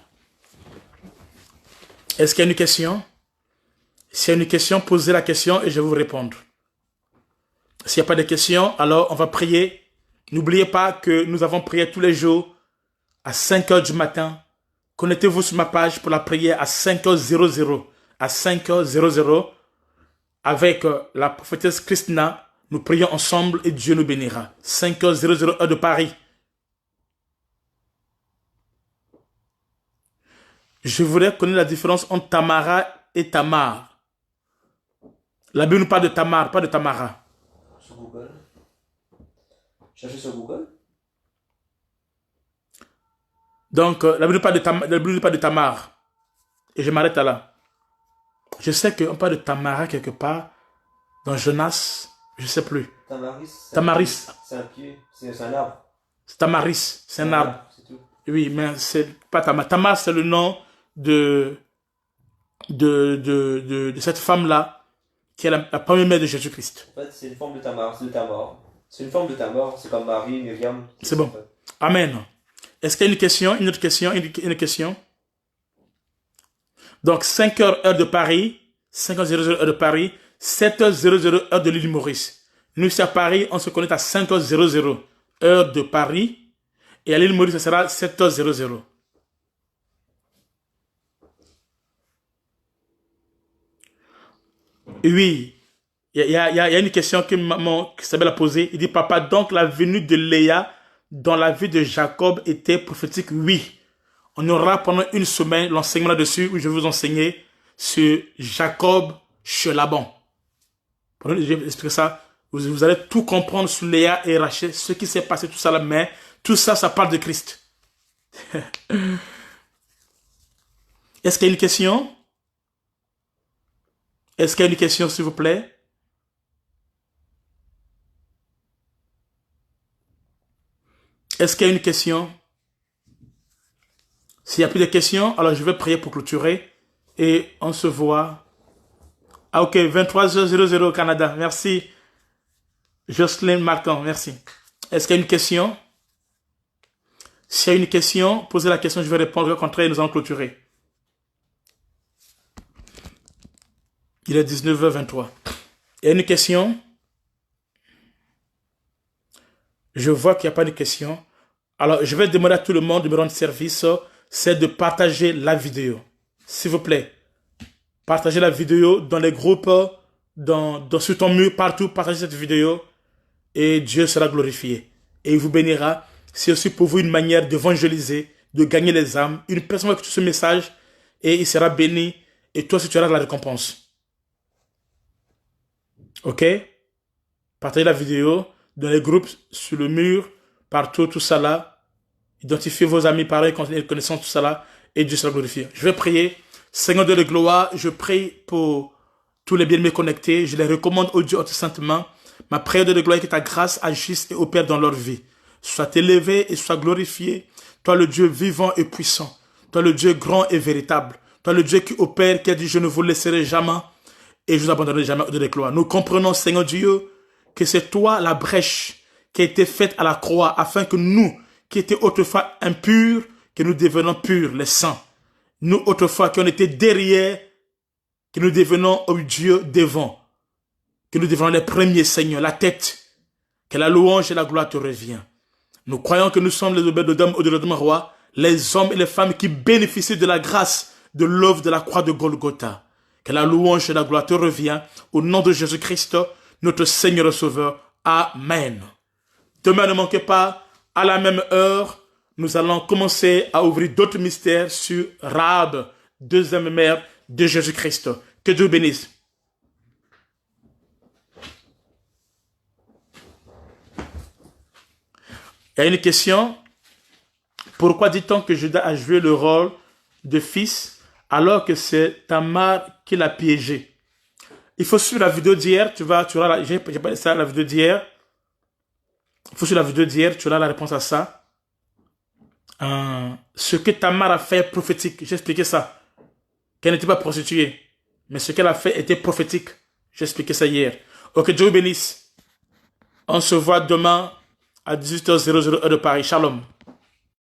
Est-ce qu'il y a une question? S'il y a une question, posez la question et je vais vous répondre. S'il n'y a pas de questions, alors on va prier. N'oubliez pas que nous avons prié tous les jours à 5h du matin. Connectez-vous sur ma page pour la prière à 5h00. À 5h00, avec la prophétesse Christina, nous prions ensemble et Dieu nous bénira. 5h00 heure de Paris. Je voudrais connaître la différence entre Tamara et Tamar. La Bible nous parle de Tamar, pas de Tamara. Sur Google. Cherchez sur Google. Donc, la Bible nous parle de Tamar. Et je m'arrête là. Je sais qu'on parle de Tamara quelque part dans Jonas, je ne sais plus. Tamaris. C'est un pied, c'est un arbre. Tamaris, c'est un arbre. C'est tout. Oui, mais c'est pas Tamar. Tamar, c'est le nom de cette femme-là, qui est la première mère de Jésus-Christ. En fait, c'est une forme de Tamar, c'est de Tamar. C'est une forme de Tamar, c'est comme Marie, Myriam. C'est bon. Amen. Est-ce qu'il y a une question, une autre question, une question? Donc, 5h heure de Paris, 5h00 heure de Paris, 7h00 heure de l'île Maurice. Nous, ici à Paris, on se connecte à 5h00 heure de Paris. Et à l'île Maurice, ça sera 7h00. Oui, il y a une question que maman Isabelle a posée. Il dit, papa, donc la venue de Léa dans la vie de Jacob était prophétique? Oui. On aura pendant une semaine l'enseignement là-dessus où je vais vous enseigner sur Jacob chez Laban. Pendant que je vais expliquer ça, vous allez tout comprendre sur Léa et Rachel, ce qui s'est passé, tout ça là, mais tout ça, ça parle de Christ. Est-ce qu'il y a une question? Est-ce qu'il y a une question, s'il vous plaît? Est-ce qu'il y a une question? S'il n'y a plus de questions, alors je vais prier pour clôturer et on se voit. Ah ok, 23h00 au Canada. Merci. Jocelyne Martin, merci. Est-ce qu'il y a une question? S'il y a une question, posez la question, je vais répondre. Au contraire, nous allons clôturer. Il est 19h23. Il y a une question? Je vois qu'il n'y a pas de question. Alors, je vais demander à tout le monde de me rendre service, c'est de partager la vidéo. S'il vous plaît, partagez la vidéo dans les groupes, sur ton mur, partout, partagez cette vidéo et Dieu sera glorifié. Et il vous bénira. C'est aussi pour vous une manière d'évangéliser, de gagner les âmes. Une personne va écouter ce message et il sera béni et toi aussi tu auras la récompense. Ok? Partagez la vidéo dans les groupes, sur le mur, partout, tout ça là. Identifiez vos amis, pareil, connaissance, tout ça là, et Dieu sera glorifié. Je vais prier. Seigneur de la gloire, je prie pour tous les bien-aimés connectés. Je les recommande au Dieu saintement. Ma prière de la gloire est que ta grâce agisse et opère dans leur vie. Sois élevé et sois glorifié. Toi le Dieu vivant et puissant. Toi le Dieu grand et véritable. Toi le Dieu qui opère, qui a dit je ne vous laisserai jamais et je vous abandonnerai jamais de la gloire. Nous comprenons, Seigneur Dieu, que c'est toi la brèche qui a été faite à la croix afin que nous, qui étaient autrefois impurs, que nous devenons purs, les saints. Nous, autrefois, qui on était derrière, que nous devenons, oh Dieu, devant. Que nous devenons les premiers, Seigneur, la tête. Que la louange et la gloire te reviennent. Nous croyons que nous sommes les obédodom au-delà de roi, les hommes et les femmes qui bénéficient de la grâce de l'œuvre de la croix de Golgotha. Que la louange et la gloire te reviennent au nom de Jésus-Christ, notre Seigneur et Sauveur. Amen. Demain, ne manquez pas, à la même heure, nous allons commencer à ouvrir d'autres mystères sur Rahab, deuxième mère de Jésus-Christ. Que Dieu bénisse. Il y a une question. Pourquoi dit-on que Judas a joué le rôle de fils alors que c'est Tamar qui l'a piégé? Il faut suivre la vidéo d'hier. J'ai parlé de ça, la vidéo d'hier. Il faut suivre la vidéo d'hier, tu auras la réponse à ça. Ce que Tamar a fait est prophétique. J'ai expliqué ça. Qu'elle n'était pas prostituée. Mais ce qu'elle a fait était prophétique. J'ai expliqué ça hier. Ok, Dieu vous bénisse. On se voit demain à 18h00 heure de Paris. Shalom.